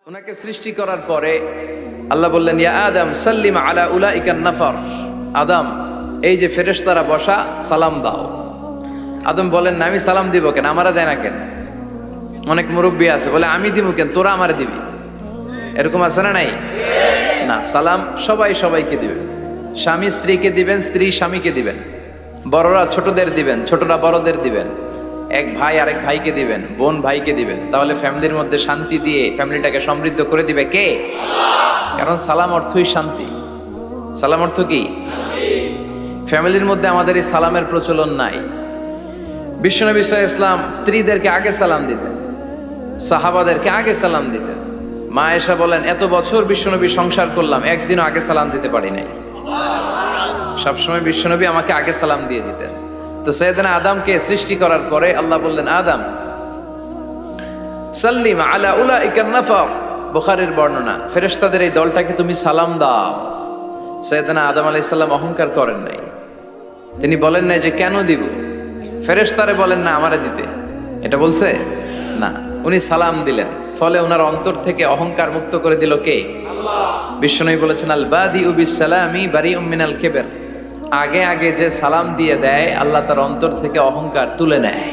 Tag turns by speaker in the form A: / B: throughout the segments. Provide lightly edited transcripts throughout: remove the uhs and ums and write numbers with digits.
A: উনাকে সৃষ্টি করার পরে আল্লাহ বললেন, ইয়া আদম সাল্লিম আলা উলাইকান নাফার। আদম, এই যে ফেরেশতারা বসা, সালাম দাও। আদম বলেন, না আমি সালাম দিব কেন, আমারা দেয় না কেন? অনেক মুরব্বী আছে বলে, আমি দিব কেন, তোরা আমারে দিবি। এরকম আছে না নাই? না, সালাম সবাই সবাইকে দিবেন। স্বামী স্ত্রীকে দিবেন, স্ত্রী স্বামীকে দিবেন, বড়রা ছোটদের দিবেন, ছোটরা বড়দের দিবেন, এক ভাই আরেক ভাইকে দিবেন, বোন ভাইকে দিবেন। তাহলে ফ্যামিলির মধ্যে শান্তি দিয়ে ফ্যামিলিটাকে সমৃদ্ধ করে দিবে কে? কারণ সালাম অর্থই শান্তি। সালাম অর্থ কি? ফ্যামিলির মধ্যে আমাদের এই সালামের প্রচলন নাই। বিশ্বনবী সাল্লাল্লাহু আলাইহি ওয়াসাল্লাম স্ত্রীদেরকে আগে সালাম দিতেন, সাহাবাদেরকে আগে সালাম দিতেন। মা আয়েশা বলেন, এত বছর বিশ্বনবী সংসার করলাম, একদিনও আগে সালাম দিতে পারি নাই। সবসময় বিশ্বনবী আমাকে আগে সালাম দিয়ে দিতেন। তো সাইয়েদনা আদমকে সৃষ্টি করার পরে আল্লাহ বললেন, আদম সাল্লিম আলা উলাইকান নাফার। বুখারীর বর্ণনা, ফেরেশতাদের এই দলটাকে তুমি সালাম দাও। সাইয়েদনা আদম আলাইহিস সালাম অহংকার করেন নাই। তিনি বলেন নাই যে কেন দিব, ফেরেশতারে বলেন না আমারে দিতে, এটা বলছে না। উনি সালাম দিলেন, ফলে ওনার অন্তর থেকে অহংকার মুক্ত করে দিল কে? আল্লাহ। বিশ্বনবী বলেছেন, আল বাদিউ বিস সালামি বারিউম মিনাল কিবর। আগে আগে যে সালাম দিয়ে দেয়, আল্লাহ তার অন্তর থেকে অহংকার তুলে নেয়।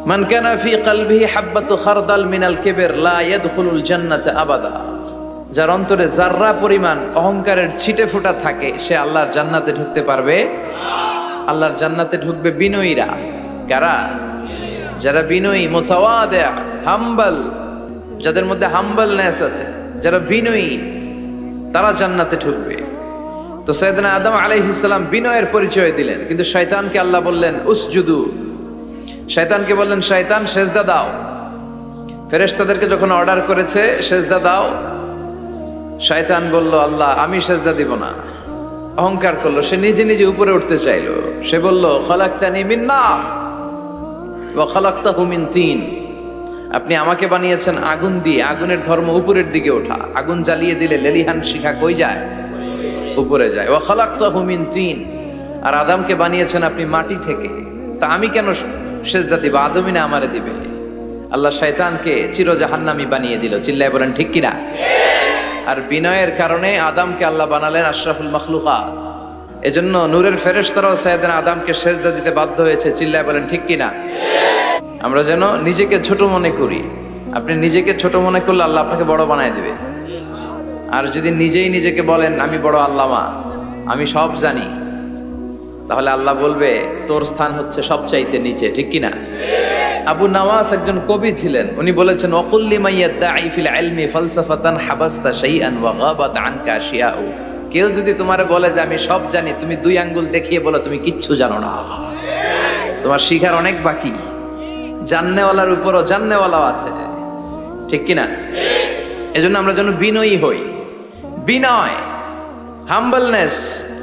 A: মান কানা ফি কলবিহি হাববাতু খারদাল মিনাল কিবর লা ইয়াদখুলুল জান্নাতা আবাদা। যার অন্তরে যাররা পরিমাণ অহংকারের ছিটে ফোঁটা থাকে, সে আল্লাহর জান্নাতে ঢুকতে পারবে না। আল্লাহর জান্নাতে ঢুকবে বিনয়ীরা। কারা? যারা বিনয়ী, মুতাওয়াদি, হাম্বল, যাদের মধ্যে হাম্বলনেস আছে, যারা বিনয়ী, তারা জান্নাতে ঢুকবে। তো সাইয়েদনা আদম আলাইহিস সালাম বিনয়ের পরিচয় দিলেন, কিন্তু শয়তানকে আল্লাহ বললেন উসজুদু। শয়তানকে বললেন, শয়তান সেজদা দাও। ফেরেশতাদেরকে যখন অর্ডার করেছে সেজদা দাও, শয়তান বলল, আল্লাহ আমি সেজদা দিব না। অহংকার করলো, সে নিজে নিজে উপরে উঠতে চাইলো। সে বলল, খলাকতানি মিন নার ওয়া খলাকতাহু মিন তিন। আপনি আমাকে বানিয়েছেন আগুন দিয়ে, আগুনের ধর্ম উপরের দিকে ওঠা। আগুন জ্বালিয়ে দিলে লেলিহান শিখা কই যায়? উপরে যায়। ওয়া খালাকতাহু মিন তিন। আর আদমকে বানিয়েছেন আপনি মাটি থেকে, তা আমি কেন সেজদা দিব? আদমই না আমারে দিবে। আল্লাহ শয়তানকে চির জাহান্নামী বানিয়ে দিল। চিল্লায় বলেন ঠিক কিনা? আর বিনয়ের কারণে আদমকে আল্লাহ বানালেন আশরাফুল মাখলুকাত। এজন্য নূরের ফেরেশতারাও সাইয়েদনা আদমকে সেজদা দিতে বাধ্য হয়েছে। চিল্লায় বলেন ঠিক কিনা? আমরা যেন নিজেকে ছোট মনে করি। আপনি নিজেকে ছোট মনে করলে আল্লাহ আপনাকে বড় বানায় দিবে। আর যদি নিজেই নিজেকে বলেন আমি বড় আল্লামা, আমি সব জানি, তাহলে আল্লাহ বলবে তোর স্থান হচ্ছে সবচাইতে নিচে। ঠিক কিনা? আবু নাওয়াস একজন কবি ছিলেন। উনি বলেছেন, ওয়াকুল্লি মাইয়াদ্দাঈ ফিল ইলমি ফালসাফাতান হাবাসতা শাইআন ওয়া গাবাত আনকা আশিয়াউ। কেউ যদি তোমারে বলে যে আমি সব জানি, তুমি দুই আঙ্গুল দেখিয়ে বলো তুমি কিচ্ছু জানো না, তোমার শিখার অনেক বাকি। জাননেওয়ালার উপরও জাননেওয়ালাও আছে। ঠিক কিনা? এজন্য আমরা যেন বিনয়ী হই। বিনয়, হাম্বলনেস,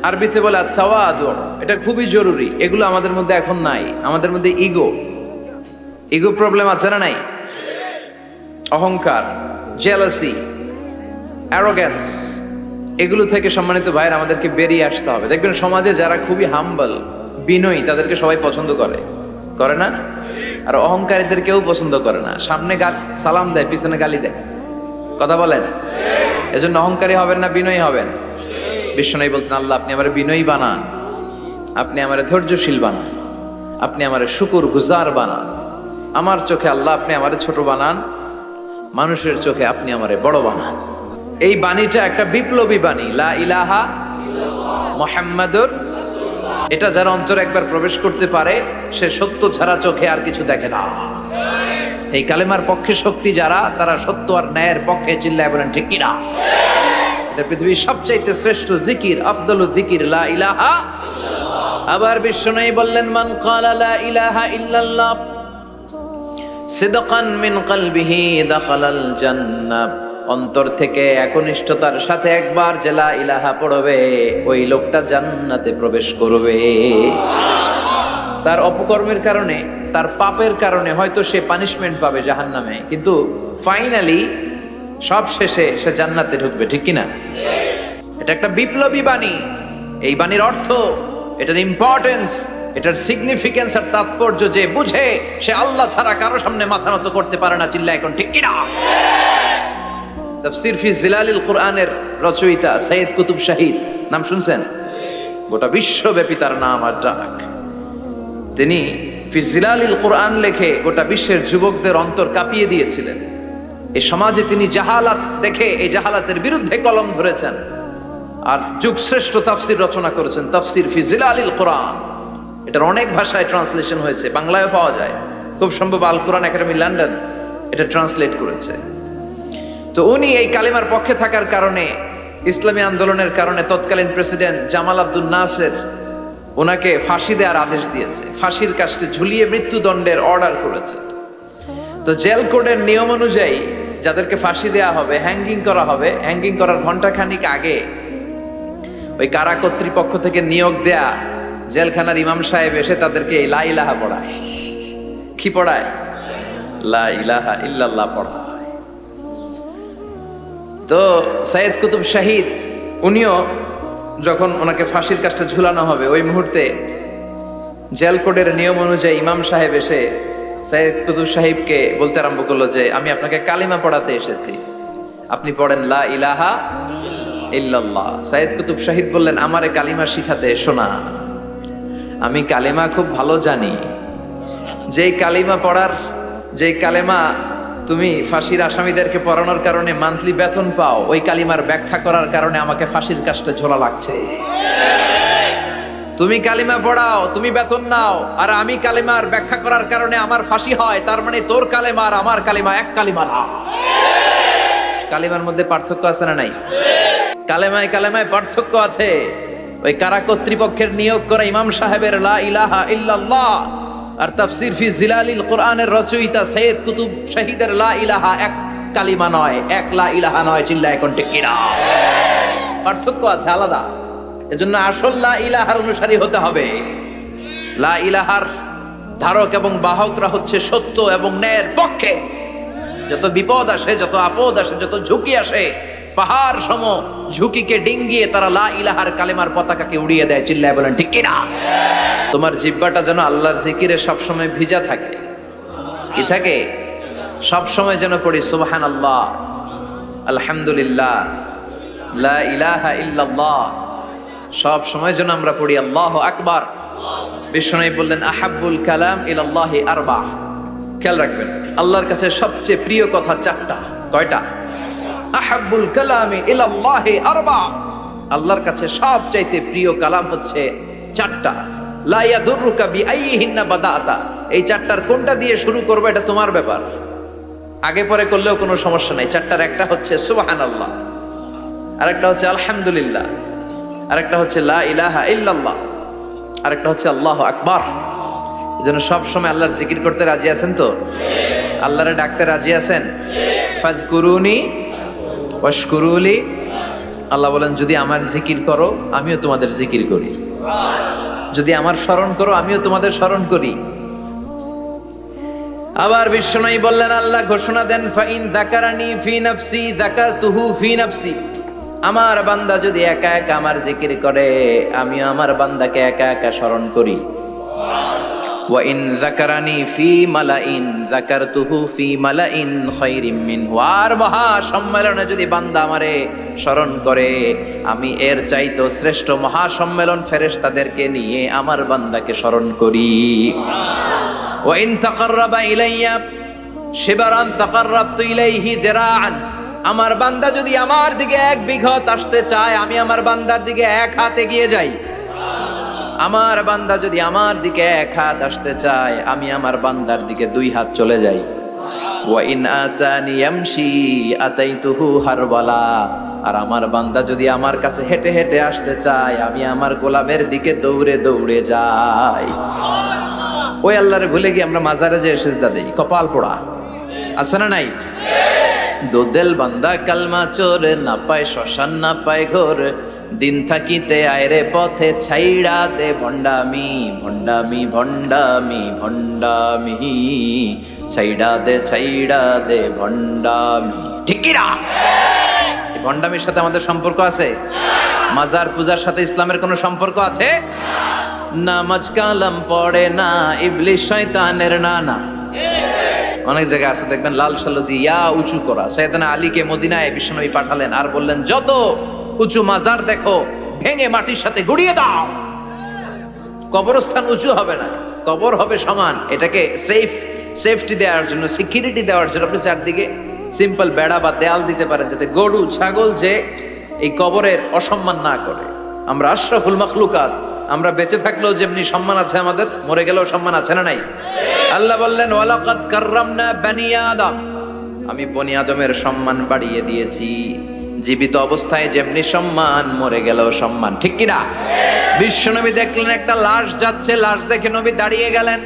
A: আরবিতে বলে তাওয়াদু, এটা খুবই জরুরি। এগুলো আমাদের মধ্যে এখন নাই। আমাদের মধ্যে ইগো প্রবলেম আছে না নাই? অহংকার, জেলাসি, অ্যারোগ্যান্স, এগুলো থেকে সম্মানিত ভাইয়ের আমাদেরকে বেরিয়ে আসতে হবে। দেখবেন সমাজে যারা খুবই হাম্বল, বিনয়ী, তাদেরকে সবাই পছন্দ করে না? আর অহংকারীদের কেউ পছন্দ করে না। সামনে সালাম দেয়, পিছনে গালি দেয়। কথা বলেন? এজন্য অহংকারী হবেন না, বিনয়ী হবেন। বিশ্বনবী বলছেন, আল্লাহ আপনি আমারে বিনয়ী বানান, আপনি আমারে ধৈর্যশীল বানান, আপনি আমারে শুকর গুজার বানান। আমার চোখে আল্লাহ আপনি আমারে ছোট বানান, মানুষের চোখে আপনি আমারে বড় বানান। এই বাণীটা একটা বিপ্লবী বাণী, লা ইলাহা মুহাম্মাদুর রাসূলুল্লাহ। এটা যারা অন্তরে একবার প্রবেশ করতে পারে, সে সত্য ছাড়া চোখে আর কিছু দেখে না। এই কালেমার পক্ষে শক্তি যারা, তারা সত্য আর ন্যায়ের পক্ষে। চিল্লায় বলেন ঠিক কিনা? এটা পৃথিবীর সবচাইতে শ্রেষ্ঠ জিকির, আফদলু জিকির লা ইলাহা ইল্লাল্লাহ। আবার বিশ্বনবী বললেন, মান ক্বালা লা ইলাহা ইল্লাল্লাহ সিদকান মিন কলবিহি দাখালাল জান্নাহ। অন্তর থেকে একনিষ্ঠতার সাথে একবার যে লা ইলাহা পড়বে, ওই লোকটা জান্নাতে প্রবেশ করবে। তার অপকর্মের কারণে, তার পাপের কারণে হয়তো সে পানিশমেন্ট পাবে জাহান্নামে, কিন্তু ফাইনালি সব শেষে সে জান্নাতে ঢুকবে। ঠিক কিনা? এটা একটা বিপ্লবী বাণী। এই বাণীর অর্থ, এটার ইম্পর্টেন্স, এটার সিগনিফিকেন্স আর তাৎপর্য যে বুঝে, সে আল্লাহ ছাড়া কারো সামনে মাথা নত করতে পারে না। চিল্লা এখন ঠিক কিনা? তাফসীর ফি জিলালিল কোরআনের রচয়িতা সৈয়দ কুতুব শাহিদ, নাম শুনছেন? গোটা বিশ্বব্যাপী তার নাম আর ডাক। তিনি ফি জিলালিল কোরআন লেখে গোটা বিশ্বের যুবকদের অন্তর কাঁপিয়ে দিয়েছিলেন। এই সমাজে তিনি জাহালাত দেখে এই জাহালাতের বিরুদ্ধে কলম ধরেছেন আর যুগশ্রেষ্ঠ তাফসীর রচনা করেছেন, তাফসীর ফি জিলালিল কোরআন। এটার অনেক ভাষায় ট্রান্সলেশন হয়েছে, বাংলায়ও পাওয়া যায়, খুব সম্ভব আল কোরআন একাডেমি লন্ডন এটা ট্রান্সলেট করেছে। তো উনি এই কালেমার পক্ষে থাকার কারণে, ইসলামী আন্দোলনের কারণে তৎকালীন প্রেসিডেন্ট জামাল আব্দুল নাসের ওনাকে ফাঁসি দেওয়ার আদেশ দিয়েছে, ফাঁসির কাস্টে ঝুলিয়ে মৃত্যুদণ্ডের অর্ডার করেছে। তো জেল কোডের নিয়ম অনুযায়ী যাদেরকে ফাঁসি দেওয়া হবে, হ্যাঙ্গিং করা হবে, হ্যাঙ্গিং করার ঘন্টাখানিক আগে ওই কারা কর্তৃপক্ষ থেকে নিয়োগ দেয়া জেলখানার ইমাম সাহেব এসে তাদেরকে লা ইলাহা পড়ায়। কি পড়ায়? লা ইলাহা ইল্লাল্লাহ পড়ায়। তো সৈয়দ কুতুব শাহিদ উনিও যখন ওনাকে ফাঁসির কাস্টে ঝুলানো হবে, ওই মুহূর্তে জেল কোডের নিয়ম অনুযায়ী ইমাম সাহেব এসে সৈয়দ কুতুব সাহিবকে বলতে আরম্ভ করলো যে আমি আপনাকে কালিমা পড়াতে এসেছি, আপনি পড়েন লা ইলাহা ইল্লাল্লাহ। সৈয়দ কুতুব শাহিদ বললেন, আমারে কালিমা শিখাতে এসো না, আমি কালিমা খুব ভালো জানি। যেই কালিমা পড়ার, যেই কালিমা তুমি ফাঁসির আসামিদেরকে পড়ানোর কারণে মান্থলি বেতন পাও, ওই কালিমার ব্যাখ্যা করার কারণে আমাকে ফাঁসির কাস্টে ঝোলা লাগছে। তুমি কালিমা পড়াও, তুমি বেতন নাও, আর আমি কালিমার ব্যাখ্যা করার কারণে আমার ফাঁসি হয়, তার মানে তোর কালিমা আর আমার কালিমা এক কালিমা না। কালিমার মধ্যে পার্থক্য আছে না নাই? কালেমায় কালেমায় পার্থক্য আছে। ওই কারা কর্তৃপক্ষের নিয়োগ করা ইমাম সাহেবের লা ইলাহা ইল্লাল্লাহ আর তাফসীর ফি জিলালিল কোরআনের রচয়িতা সৈয়দ কুতুব শাহিদের লা ইলাহা এক কালিমা নয়, এক লা ইলাহা নয়। চিল্লায় কোন ঠিক কিনা? পার্থক্য আছে, আলাদা। এজন্য আসল লা ইলাহার অনুসারী হতে হবে। লা ইলাহার ধারক এবং বাহকরা হচ্ছে সত্য এবং ন্যায়ের পক্ষে। যত বিপদ আসে, যত আপদ আসে, যত ঝুঁকি আসে, পাহাড় সম ঝুঁকিকে ডিঙ্গিয়ে তারা লা ইলাহার কালেমার পতাকাকে উড়িয়ে দেয়। চিল্লায় বলেন ঠিক কিনা? তোমার জিহ্বাটা যেন আল্লাহর জিকিরে সবসময় ভিজা থাকে। কি থাকে? সবসময় যেন পড়ি সুবহানাল্লাহ, আলহামদুলিল্লাহ, লা ইলাহা ইল্লাল্লাহ। সব সময় যেন আমরা পড়ি আল্লাহু আকবার। বিশ্বনবী বললেন, আহাব্বুল কালাম ইলাল্লাহি আরবা। খেয়াল রাখবেন, আল্লাহর কাছে সবচেয়ে প্রিয় কথা চারটা। কয়টা? আহাব্বুল কালামি ইলাল্লাহি আরবা। আল্লাহর কাছে সবচাইতে প্রিয় কালাম হচ্ছে চারটা। লা ইয়াদুররুকা বিআইয়িহিন্না বাদাতা। এই চারটার কোনটা দিয়ে শুরু করবে এটা তোমার ব্যাপার, আগে পরে করলেও কোনো সমস্যা নাই। চারটার একটা হচ্ছে সুবহানাল্লাহ, আরেকটা হচ্ছে আলহামদুলিল্লাহ, আরেকটা হচ্ছে লা ইলাহা ইল্লাল্লাহ, আরেকটা হচ্ছে আল্লাহু আকবার। এজন্য সব সময় আল্লাহর জিকির করতে রাজি আছেন তো? আল্লাহরে ডাকতে রাজি আছেন? ফাযকুরুনি ওয়াশকুরুলি। আল্লাহ বলেন, যদি আমার জিকির করো আমিও তোমাদের জিকির করি, যদি আমার স্মরণ করো আমিও তোমাদের স্মরণ করি। আবার বিশ্বনবী বললেন, আল্লাহ ঘোষণা দেন, ফাইন যাকারানি ফি নাফসি যাকারতুহু ফি নাফসি। আমার বান্দা যদি একা একা আমার জিকির করে আমিও আমার বান্দাকে একা একা স্মরণ করি। ওয়া ইন যাকারানি ফি মালাইন যাকারতুহু ফি মালাইন খায়রিম মিনহু। আর মহা সম্মেলনে যদি বান্দা আমারে স্মরণ করে আমি এর চাইতে শ্রেষ্ঠ মহা সম্মেলন ফেরেশতাদেরকে নিয়ে আমার বান্দাকে স্মরণ করি। ওয়া ইন তাকাররাবা ইলাইয়া শিবরান তাকাররাবতু ইলাইহি দিরাআন। আমার বান্দা যদি আমার দিকে এক বিঘত আসতে চায় আমি আমার বান্দার দিকে এক হাত এগিয়ে যাই। আমার বান্দা যদি আমার দিকে এক হাত আসতে চায় আমি আমার বান্দার দিকে দুই হাত চলে যাই। ওয়া ইন আতানি ইয়ামশি আতাইতুহু হারওয়ালা। আর আমার বান্দা যদি আমার কাছে হেঁটে হেঁটে আসতে চায় আমি আমার গোলামের দিকে দৌড়ে দৌড়ে যাই। ওই আল্লাহরে ভুলে গিয়ে আমরা মাজারে যে সিজদা দেই, কপাল পোড়া। আছে না নাই? দোদেল বান্দা কালমা চোর, না পায় শ্মশান না পায় ঘোর, দিন থাকিতে আয়রে পথে ছাইড়া দে ভণ্ডামি ভণ্ডামি ভণ্ডামি ভণ্ডামি, ছাইড়া দে ভণ্ডামি। ঠিক কি না? এই ভণ্ডামির সাথে আমাদের সম্পর্ক আছে? মাজার পূজার সাথে ইসলামের কোনো সম্পর্ক আছে? নামাজ কালাম পড়ে না ইবলিশ শয়তানের নানা। অনেক জায়গায় আছে দেখবেন লাল সালু দিয়া উঁচু করা। সাইয়েদনা আলীকে মদিনায় বিশ্বনবী পাঠালেন আর বললেন, যত উঁচু মাজার দেখো ভেঙে মাটির সাথে গুড়িয়ে দাও। কবরস্থান উঁচু হবে না, কবর হবে সমান। এটাকে সেফটি দেওয়ার জন্য, সিকিউরিটি দেওয়ার জন্য আপনি চারদিকে সিম্পল বেড়া বা দেয়াল দিতে পারেন, যাতে গরু ছাগল যে এই কবরের অসম্মান না করে। আমরা আশরাফুল মাখলুকাত, আমরা বেঁচে থাকলেও যেমনি সম্মান আছে আমাদের, মরে গেলেও সম্মান আছে না নাই? আল্লাহ বললেন, ওয়ালাকাদ কাররামনা বানি আদম, আমি বনি আদমের সম্মান বাড়িয়ে দিয়েছি। জীবিত অবস্থায় যেমনি সম্মান, মরে গেলেও সম্মান, ঠিক কিনা? বিশ্বনবী দেখলেন একটা লাশ যাচ্ছে, লাশ দেখে নবী দাঁড়িয়ে গেলেন।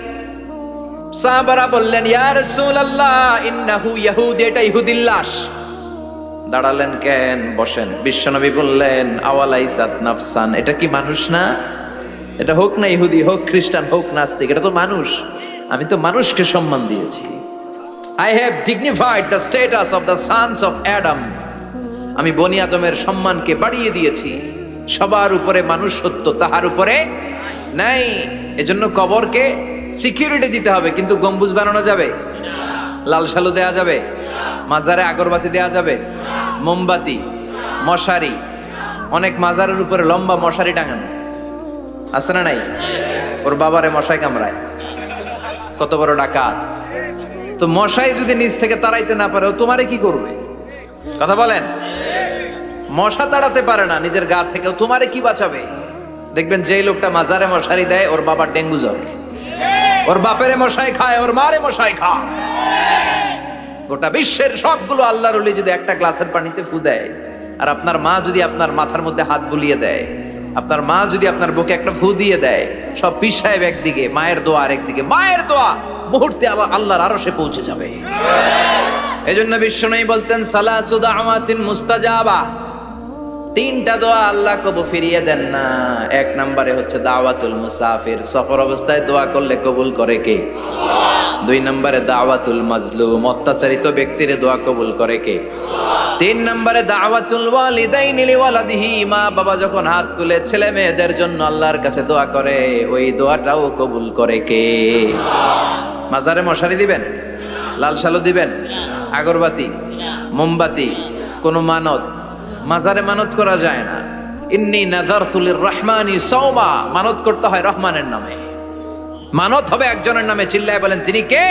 A: সাহাবারা বললেন, ইয়া রাসূলুল্লাহ ইন্নাহু ইয়াহুদি, এটা ইহুদির লাশ। দাঁড়ালেন কেন? বসেন। বিশ্বনবী বললেন, আওয়ালাইসাত নাফসান, এটা কি মানুষ না? এটা হোক না ইহুদি, হোক খ্রিস্টান, হোক নাস্তিক, এটা তো মানুষ। আমি তো মানুষকে সম্মান দিয়েছি। I have dignified the status of the sons of Adam. আমি বনি আদমের সম্মানকে বাড়িয়ে দিয়েছি। সবার উপরে মানুষ সত্য, তাহার উপরে নাই। এজন্য কবরকে সিকিউরিটি দিতে হবে, কিন্তু গম্বুজ বানানো যাবে? লাল সালু দেয়া যাবে? মাজারে আগরবাতি দেয়া যাবে? মোমবাতি, মশারি, অনেক মাজারের উপরে লম্বা মশারি টাঙানো আছে না নাই? ওর বাবারে মশাই কামড়ায়, কত বড় ডাকাত। তো মশাই যদি নিচ থেকে তাড়াইতে না পারে, ও তোমারে কি করবে? কথা বলেন। মশা তাড়াতে পারে না নিজের গা থেকে, তোমারে কি বাঁচাবে? দেখবেন যে লোকটা মাজারে মশারি দেয়, ওর বাবার ডেঙ্গু জ্বর, ওর বাপেরে মশাই খায়, ওর মারে মশাই খায়। গোটা বিশ্বের সবগুলো আল্লাহর ওলি যদি একটা গ্লাসের পানিতে ফু দেয়, আর আপনার মা যদি আপনার মাথার মধ্যে হাত বুলিয়ে দেয়, আপনার মা যদি আপনার বুকে একটা ফু দিয়ে দেয়, সব পীর সাহেব একদিকে, মায়ের দোয়া আরেকদিকে। মায়ের দোয়া মুহূর্তে আবার আল্লাহর আরশে পৌঁছে যাবে। এজন্য বিশ্বনবী বলতেন, সালাসু দাওয়াতিন মুস্তাজাবা, তিনটা দোয়া আল্লাহ কবুল ফিরিয়ে দেন না। এক নম্বরে হচ্ছে দাওয়াতুল মুসাফির, সফর অবস্থায় দোয়া করলে কবুল করে কে? দুই নম্বরে দাওয়াতুল মাজলুম, অত্যাচারিত ব্যক্তির দোয়া কবুল করে কে? তিন নম্বরে দাওয়াতুল ওয়ালিদাইনি লিওয়ালাদিহি, মা বাবা যখন হাত তুলে ছেলে মেয়েদের জন্য আল্লাহর কাছে দোয়া করে, ওই দোয়াটাও কবুল করে কে? মাজারে মশারি দিবেন? লাল সালু দিবেন? আগরবাতি, মোমবাতি, কোনো মানত? মাজারে মানত করা যায় না। ইন্নী নাযারতু লিররহমানি সাওমা, মানত করতে হয় রহমানের নামে। মানত হবে একজনের নামে, চিল্লায় বলেন তিনি কে?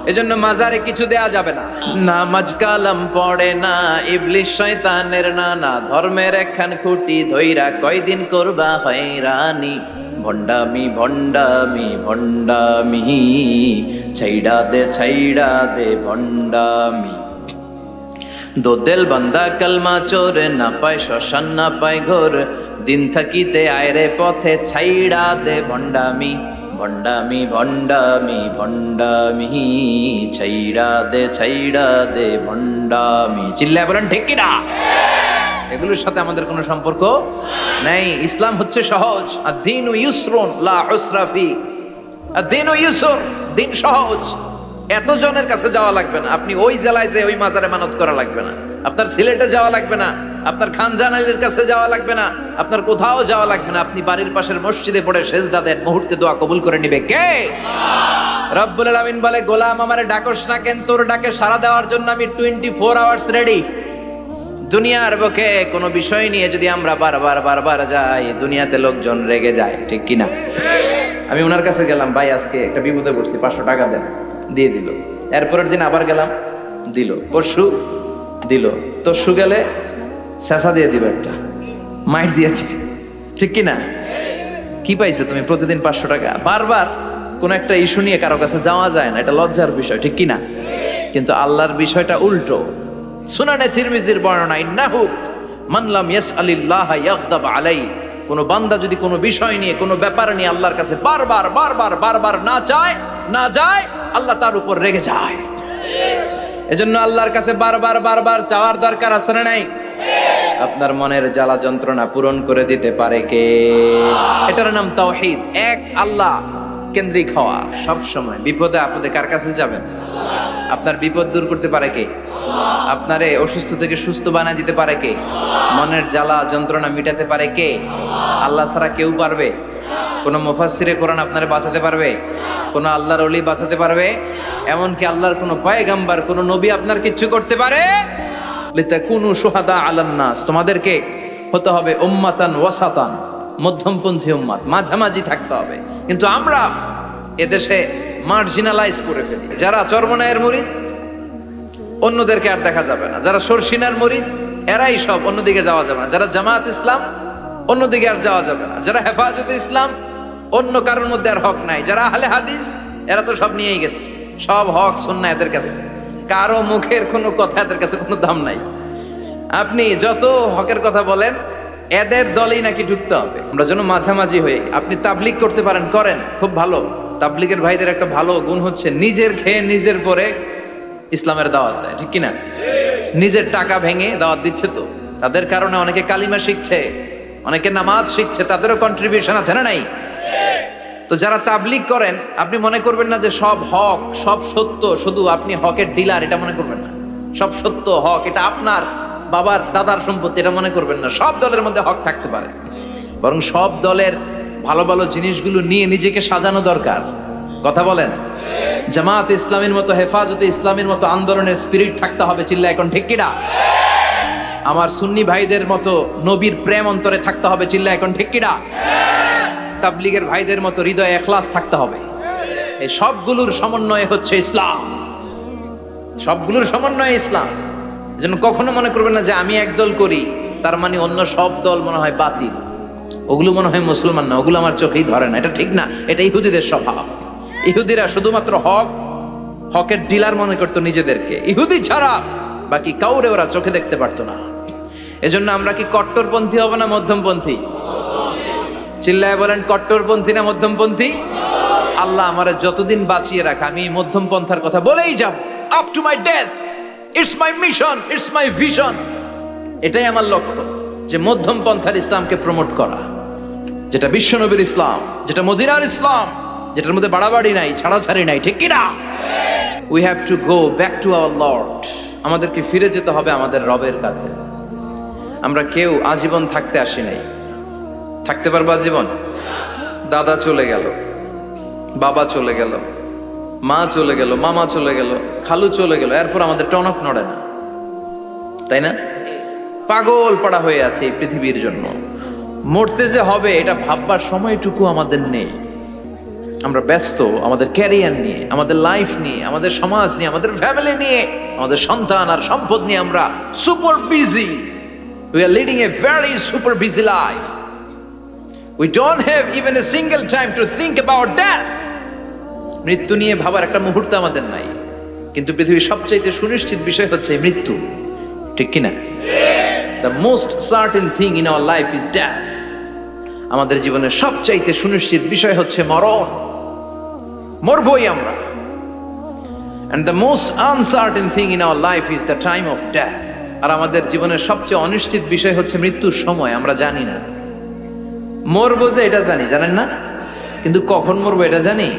A: এজন্য মাজারে কিছু দেয়া যাবে না। নামাজ কালাম পড়ে না ইবলিস শয়তানের নানা, ধর্মের একখান খুঁটি ধইরা কয়দিন করবা হয়রানি। ভণ্ডামি ভণ্ডামি ভণ্ডামি, ছাইড়া দে ভণ্ডামি। দোদেল বান্দা কালমা চোর, না পায় শ্মশান না পায় ঘোর, দিন থাকিতে আয়রে পথে ছাইড়া দে ভণ্ডামি। ভণ্ডামি ভণ্ডামি ভণ্ডামি, ছাইড়া দে ভণ্ডামি। চিল্লায় বলেন ঠিক কিনা? এগুলোর সাথে আমাদের কোনো সম্পর্ক নাই। ইসলাম হচ্ছে সহজ। আদ-দীনু ইউসরুন লা উসরা ফি, আদ-দীনু ইউসর, দিন সহজ। এত জনের কাছে যাওয়া লাগবে না। আপনি ওই জেলায় যে ওই মাজারে মানত করা লাগবে না, আপনার সিলেটে যাওয়া লাগবে না, আপনার খানজান আলীর কাছে যাওয়া লাগবে না, আপনার কোথাও যাওয়া লাগবে না। আপনি বাড়ির পাশের মসজিদে পড়ে সেজদা দেন, মুহূর্তে দোয়া কবুল করে নিবে কে? রব্বুল আলামিন বলে, গোলাম আমারে ডাকস না কেন? তোর ডাকে সাড়া দেওয়ার জন্য আমি 24 আওয়ার্স রেডি। দুনিয়ার বুকে কোনো বিষয় নিয়ে যদি আমরা বারবার যাই, দুনিয়াতে লোকজন রেগে যায়, ঠিক কিনা? আমি ওনার কাছে গেলাম, ভাই আজকে একটা বিপদে পড়ছি, 500 টাকা দেন, দিয়ে দিল। এরপরের দিন আবার গেলাম, দিল। পরশু দিল। তরশু গেলে শেষা দিয়ে দিবে, একটা মাইট দিয়ে দিবে, ঠিক কিনা? কি পাইছো তুমি? প্রতিদিন 500 টাকা। বারবার কোন একটা ইস্যু নিয়ে কারো কাছে যাওয়া যায় না, এটা লজ্জার বিষয়, ঠিক কিনা? কিন্তু আল্লাহর বিষয়টা উল্টো। সুনানে তিরমিজির বর্ণনা, ইন্নাহু মান লাম ইয়াসআলিল্লাহ ইয়াগদাব আলাই, কোন বান্দা যদি কোনো বিষয় নিয়ে, কোনো ব্যাপার নিয়ে আল্লাহর কাছে বারবার না যায়, আল্লাহ তার উপর রেগে যায়। এজন্য আল্লাহর কাছে বারবার চাওয়ার দরকার আছে না নাই? আপনার মনের জ্বালা যন্ত্রণা পূরণ করে দিতে পারে কে? এটার নাম তাওহীদ। এক আল্লাহ কেন্দ্রিক হওয়া। সব সময় বিপদে আপদে কার কাছে যাবেন? আপনার বিপদ দূর করতে পারে কে? আপনারে অসুস্থ থেকে সুস্থ বানিয়ে দিতে পারে কে? মনের জ্বালা যন্ত্রণা মিটাতে পারে কে? আল্লাহ ছাড়া কেউ পারবে? কোন মুফাসসিরে কোরআন আপনারে বাঁচাতে পারবে? কোন আল্লাহর ওলি বাঁচাতে পারবে? এমনকি আল্লাহর কোন পয়গাম্বর, কোন নবী আপনার কিচ্ছু করতে পারে? লিতাকুনু শুহাদা আলান নাস, তোমাদেরকে হতে হবে উম্মাতান ওয়াসাতান, মধ্যমপন্থী উম্মাত, মাঝামাঝি থাকতে হবে। কিন্তু আমরা এদেশে মার্জিনালাইজ করে ফেলি। যারা চরমনায়ের মুরিদ, অন্যদেরকে আর দেখা যাবে না। যারা শর্ষিনার মুরিদ, এরাই সব, অন্যদিকে যাওয়া যাবে না। যারা জামাত ইসলাম, অন্যদিকে আর যাওয়া যাবে না। যারা হেফাজতে ইসলাম, অন্য কারোর মধ্যে আর হক নাই। যারা আহলে হাদিস, এরা তো সব নিয়েই গেছে, সব হক সুন্নাহ এদের কাছে। কারো মুখের কোনো কথা এদের কাছে কোনো দাম নাই। আপনি যত হকের কথা বলেন, এদের দলেই নাকি ঢুকতে হবে। আমরা যেন মাঝামাঝি হয়ে, আপনি তাবলিগ করতে পারেন, করেন, খুব ভালো। তাবলিগের ভাইদের একটা ভালো গুণ হচ্ছে নিজের খেয়ে নিজের পরে ইসলামের দাওয়াত দেয়, ঠিক কিনা? নিজের টাকা ভেঙে দাওয়াত দিচ্ছে তো, তাদের কারণে অনেকে কালিমা শিখছে, অনেকে নামাজ শিখছে, তাদেরও কন্ট্রিবিউশন আছে না নাই? তো যারা তাবলিগ করেন, আপনি মনে করবেন না যে সব হক, সব সত্য, শুধু আপনি হকের ডিলার, এটা মনে করবেন না। সব সত্য হক এটা আপনার বাবার দাদার সম্পত্তি, এটা মনে করবেন না। সব দলের মধ্যে হক থাকতে পারে, বরং সব দলের ভালো ভালো জিনিসগুলো নিয়ে নিজেকে সাজানো দরকার। কথা বলেন? জামাত ইসলামের মতো, হেফাজতে ইসলামের মতো আন্দোলনের স্পিরিট থাকতে হবে। চিল্লা এখন ঠিক কিনা? আমার সুন্নি ভাইদের মতো নবীর প্রেম অন্তরে থাকতে হবে। চিল্লা এখন ঠিক কিনা? তাবলিগের ভাইদের মতো হৃদয়ে ইখলাস থাকতে হবে। এই সবগুলোর সমন্বয় হচ্ছে ইসলাম, সবগুলোর সমন্বয় ইসলাম। এজন্য কখনো মনে করবেন না যে আমি একদল করি তার মানে অন্য সব দল মনে হয় বাতিল, ওগুলো মনে হয় মুসলমান না, ওগুলো আমার চোখেই ধরে না। এটা ঠিক না, এটা ইহুদিদের স্বভাব। ইহুদিরা শুধুমাত্র হকের ডিলার মনে করতো নিজেদেরকে। ইহুদি ছাড়া বাকি কাউরে ওরা চোখে দেখতে পারতো না। এজন্য আমরা কি কট্টরপন্থী হব না মধ্যমপন্থী? চিল্লায় বলেন, কট্টরপন্থী না মধ্যমপন্থী? আল্লাহ আমারে যতদিন বাঁচিয়ে রাখা, আমি মধ্যমপন্থার কথা বলেই যাব, up to my death. It's my mission, it's my vision. এটাই আমার লক্ষ্য, যে মধ্যমপন্থার ইসলামকে প্রমোট করা, যেটা বিশ্বনবীর ইসলাম, যেটা মদিনার ইসলাম, যেটার মধ্যে বাড়াবাড়ি নাই, ছাড়াছাড়ি নাই, ঠিক কিনা? We have to go back to our Lord. আমাদেরকে ফিরে যেতে হবে আমাদের রবের কাছে। আমরা কেউ আজীবন থাকতে আসি নাই। থাকতে পারবো আজীবন? দাদা চলে গেল, বাবা চলে গেল, মা চলে গেল, মামা চলে গেল, খালু চলে গেল, এরপর আমাদের টনক নড়ে না, তাই না? পাগল পাড়া হয়ে আছে এই পৃথিবীর জন্য। মরতে যে হবে এটা ভাববার সময়টুকু আমাদের নেই। আমরা ব্যস্ত আমাদের ক্যারিয়ার নিয়ে, আমাদের লাইফ নিয়ে, আমাদের সমাজ নিয়ে, আমাদের ফ্যামিলি নিয়ে, আমাদের সন্তান আর সম্পদ নিয়ে আমরা super busy. We are leading a very super busy life. We don't have even a single time to think about death. মৃত্যু নিয়ে ভাবার একটা মুহূর্ত আমাদের নাই। কিন্তু পৃথিবীর সবচাইতে সুনিশ্চিত বিষয় হচ্ছে মৃত্যু, ঠিক কিনা? The most certain thing in our life is death. আমাদের জীবনের সবচাইতে সুনিশ্চিত বিষয় হচ্ছে মরণ। মরবই আমরা। And the most uncertain thing in our life is the time of death. আর আমাদের জীবনের সবচেয়ে অনিশ্চিত বিষয় হচ্ছে মৃত্যুর সময়। আমরা জানি না। মরবো যে এটা জানি, জানেন না? কিন্তু কখন মরবো এটা জানি?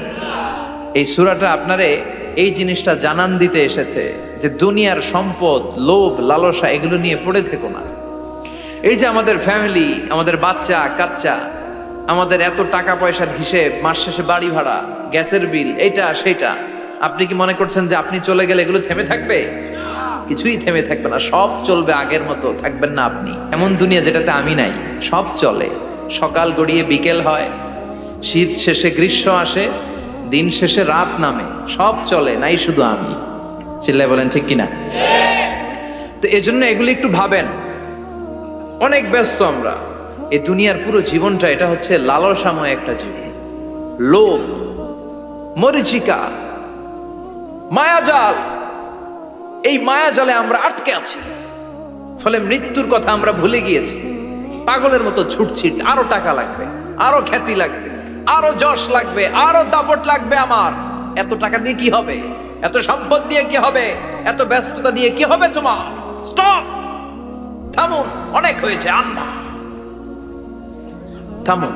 A: এই সূরাটা আপনারে এই জিনিসটা জানান দিতে এসেছে যে দুনিয়ার সম্পদ, লোভ, লালসা এগুলো নিয়ে পড়ে থেকো না। এই যে আমাদের ফ্যামিলি, আমাদের বাচ্চা কাচ্চা, আমাদের এত টাকা পয়সার হিসেব, মাস শেষে বাড়ি ভাড়া, গ্যাসের বিল, এইটা সেটা, আপনি কি মনে করছেন যে আপনি চলে গেলে এগুলো থেমে থাকবে? কিছুই থেমে থাকবে না, সব চলবে আগের মতো। থাকবেন না আপনি। এমন দুনিয়া যেটাতে আমি নাই, সব চলে। সকাল গড়িয়ে বিকেল হয়, শীত শেষে গ্রীষ্ম আসে, দিন শেষে রাত নামে, সব চলে, নাই শুধু আমি। চিল্লায় বলেন ঠিক কিনা? তো এজন্য এগুলি একটু ভাবেন। অনেক ব্যস্ত আমরা। এই দুনিয়ার পুরো জীবনটা এটা হচ্ছে লালসাময় একটা জীবন। লোভ, মরিচিকা, মায়াজাল, এই মায়াজালে আমরা আটকে আছি। ফলে মৃত্যুর কথা আমরা ভুলে গিয়েছি। পাগলের মতো ছুটছি, আরো টাকা লাগবে, আরো খ্যাতি লাগবে, আরো যশ লাগবে, আরো দাপট লাগবে আমার। এত টাকা দিয়ে কি হবে? এত সম্পদ দিয়ে কি হবে? এত ব্যস্ততা দিয়ে কি হবে তোমার? স্টপ, থামুন, অনেক হয়েছে, আন্না, থামুন।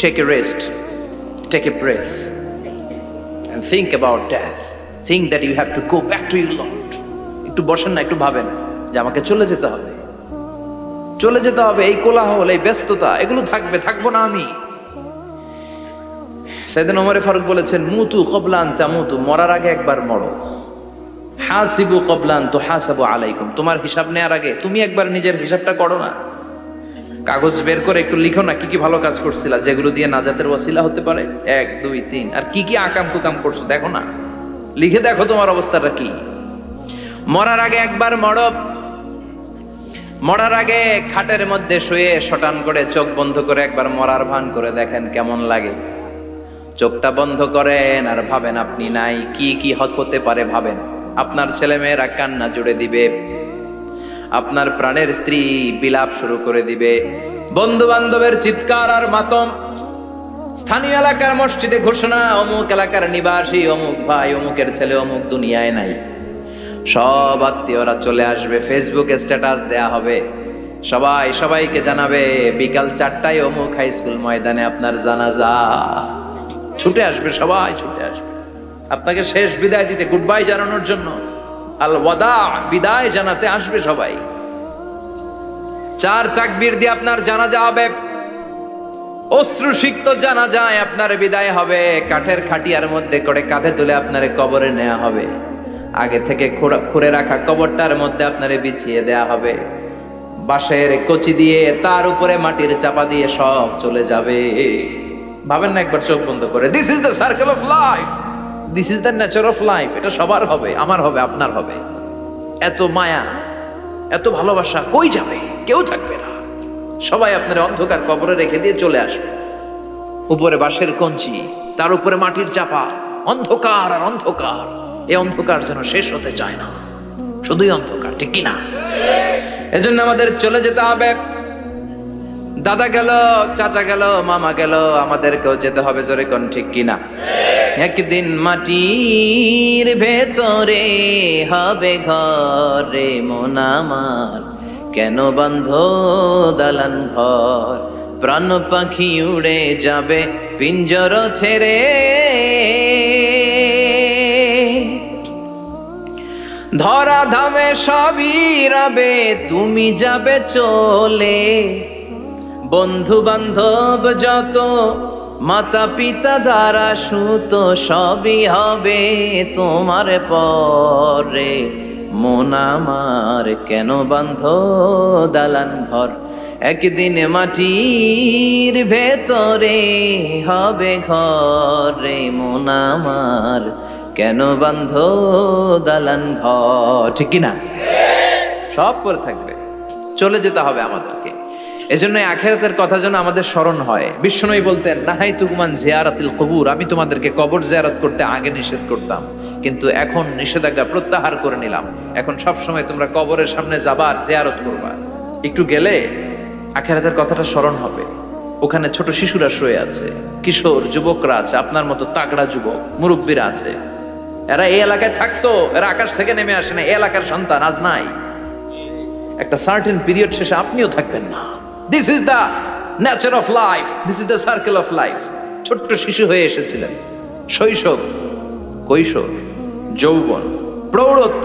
A: Take a rest, take a breath and think about death. Think that you have to go back to your Lord. একটু বসেন না, একটু ভাবেন যে আমাকে চলে যেতে হবে, চলে যেতে হবে। এই কোলাহল, এই ব্যস্ততা এগুলো থাকবে, থাকবো না আমি। সাইয়েদনা ওমর ফারুক বলেছেন, মুতু ক্বাবলা আন তামুতু, মরার আগে একবার মরো। হাসিবু ক্বাবলা আন তুহাসাবু আলাইকুম, তোমার হিসাব নেওয়ার আগে তুমি একবার নিজের হিসাবটা করো না। কাগজ বের করে একটু লিখো না কি কি ভালো কাজ করছিলা, যেগুলো দিয়ে নাজাতের ওয়াসিলা হতে পারে, 1 2 3, আর কি কি আকাম কুকাম করছো দেখো না, লিখে দেখো তোমার অবস্থাটা কি। মরার আগে একবার মরো। মরার আগে খাটের মধ্যে শুয়ে শটান করে চোখ বন্ধ করে একবার মরার ভান করে দেখেন কেমন লাগে। চোখটা বন্ধ করেন আর ভাবেন আপনি নাই, কি কি হতে পারে ভাবেন। আপনার ছেলে মেয়েরা কান্না জুড়ে দিবে, আপনার প্রাণের স্ত্রী বিলাপ শুরু করে দিবে, বন্ধু বান্ধবের চিৎকার আর মাতম, স্থানীয় এলাকার মসজিদে ঘোষণা, অমুক এলাকার নিবাসী অমুক ভাই অমুকের ছেলে অমুক দুনিয়ায় নাই। সব আত্মীয়রা চলে আসবে, ফেসবুকে স্ট্যাটাস দেয়া হবে, সবাই সবাইকে জানাবে বিকাল 4টায় অমুক হাই স্কুল ময়দানে আপনার জানাজা। ছুটে আসবে, সবাই ছুটে আসবে আপনাকে শেষ বিদায় দিতে, গুড বাই জানানোর জন্য, আল ওয়াদা, বিদায় জানাতে আসবে সবাই। 4 তাকবীর দিয়ে আপনার জানাজা হবে, অশ্রুসিক্ত জানাজায় আপনার বিদায় হবে। কাঠের খাটিয়ার মধ্যে করে কাঁধে তুলে আপনারে কবরে নেওয়া হবে, আগে থেকে খুঁড়ে রাখা কবরটার মধ্যে আপনারে বিছিয়ে দেয়া হবে, বাঁশের কচি দিয়ে তার উপরে মাটির চাপা দিয়ে সব চলে যাবে। ভাবেন না একবার চোখ বন্ধ করে, this is the circle of life, this is the nature of life. এটা সবার হবে, আমার হবে, আপনার হবে। এত মায়া, এত ভালোবাসা কই যাবে? কেউ থাকবে না, সবাই আপনার অন্ধকার কবরে রেখে দিয়ে চলে আসবে। উপরে বাঁশের কঞ্চি, তার উপরে মাটির চাপা, অন্ধকার আর অন্ধকার। এই অন্ধকার যেন শেষ হতে চায় না, শুধুই অন্ধকার, ঠিক কিনা? এজন্য আমাদের চলে যেতে হবে। দাদা গেল, চাচা গেল, মামা গেল, আমাদেরকেও যেতে হবে, জোরে কোন ঠিক কিনা? একদিন মাটির ভেতরে হবে ঘরে মন আমার, কেন বন্ধ দালান ঘর, প্রাণ পাখি উড়ে যাবে পিঞ্জর ছেড়ে, ধরা ধামে সবই রবে তুমি যাবে চলে, বন্ধু বান্ধব যত মাতা পিতা দ্বারা সুত সবই হবে তোমার পরে, মন আমার কেন বান্ধ দালান ঘর, একদিন মাটির ভেতরে হবে ঘরে মন আমার, কেন বান্ধ দালান ঘর, ঠিক কিনা? সব করে থাকবে, চলে যেতে হবে আমাদেরকে। এজন্য আখিরাতের কথা যেন আমাদের স্মরণ হয়। বিশ্বনবী বলতেন, নাহাই তুকুমান জিয়ারাতিল কবুর, আমি তোমাদেরকে কবর জিয়ারত করতে আগে নিষেধ করতাম, কিন্তু এখন নিষেধাজ্ঞা প্রত্যাহার করে নিলাম। এখন সব সময় তোমরা কবরের সামনে যাবা আর জিয়ারত করবা। একটু গেলে আখিরাতের কথাটা স্মরণ হবে। ওখানে ছোট শিশুরা শুয়ে আছে, কিশোর যুবকরা আছে, আপনার মতো তাগড়া যুবক মুরব্বীরা আছে। এরা এই এলাকায় থাকতো, এরা আকাশ থেকে নেমে আসে না, এই এলাকার সন্তান, আজ নাই। একটা সার্টেন পিরিয়ড শেষে আপনিও থাকবেন না। This is the nature of life, this is the circle of life. ছোট্ট শিশু হয়ে এসেছিলেন, শৈশব, কৈশোর, যৌবন, প্রৌঢ়ত্ব,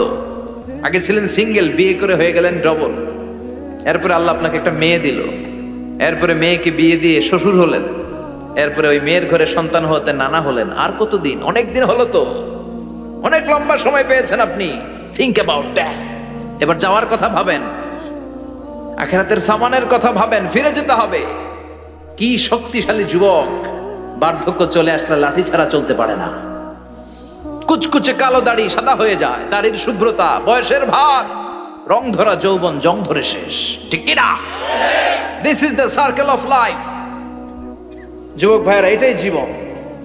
A: আগে ছিলেন সিঙ্গেল, বিয়ে করে হয়ে গেলেন ডবল, এরপরে আল্লাহ আপনাকে একটা মেয়ে দিল, এরপরে মেয়েকে বিয়ে দিয়ে শ্বশুর হলেন, এরপরে ওই মেয়ের ঘরে সন্তান হতে নানা হলেন। আর কতদিন? অনেক দিন হলো তো, অনেক লম্বা সময় পেয়েছেন আপনি। Think about that. এবার যাওয়ার কথা ভাবেন, আখিরাতের সামানের কথা ভাবেন, ফিরে যেতে হবে। কি শক্তিশালী যুবক, বার্ধক্য চলে আসলে লাঠি ছাড়া চলতে পারে না। কুচকুচে কালো দাড়ি সাদা হয়ে যায়, দাড়ির শুভ্রতা, বয়সের ভার, রং ধরা যৌবন জং ধরে শেষ, ঠিক কিনা? This is the circle of life. যুবক ভাইরা, এটাই জীবন,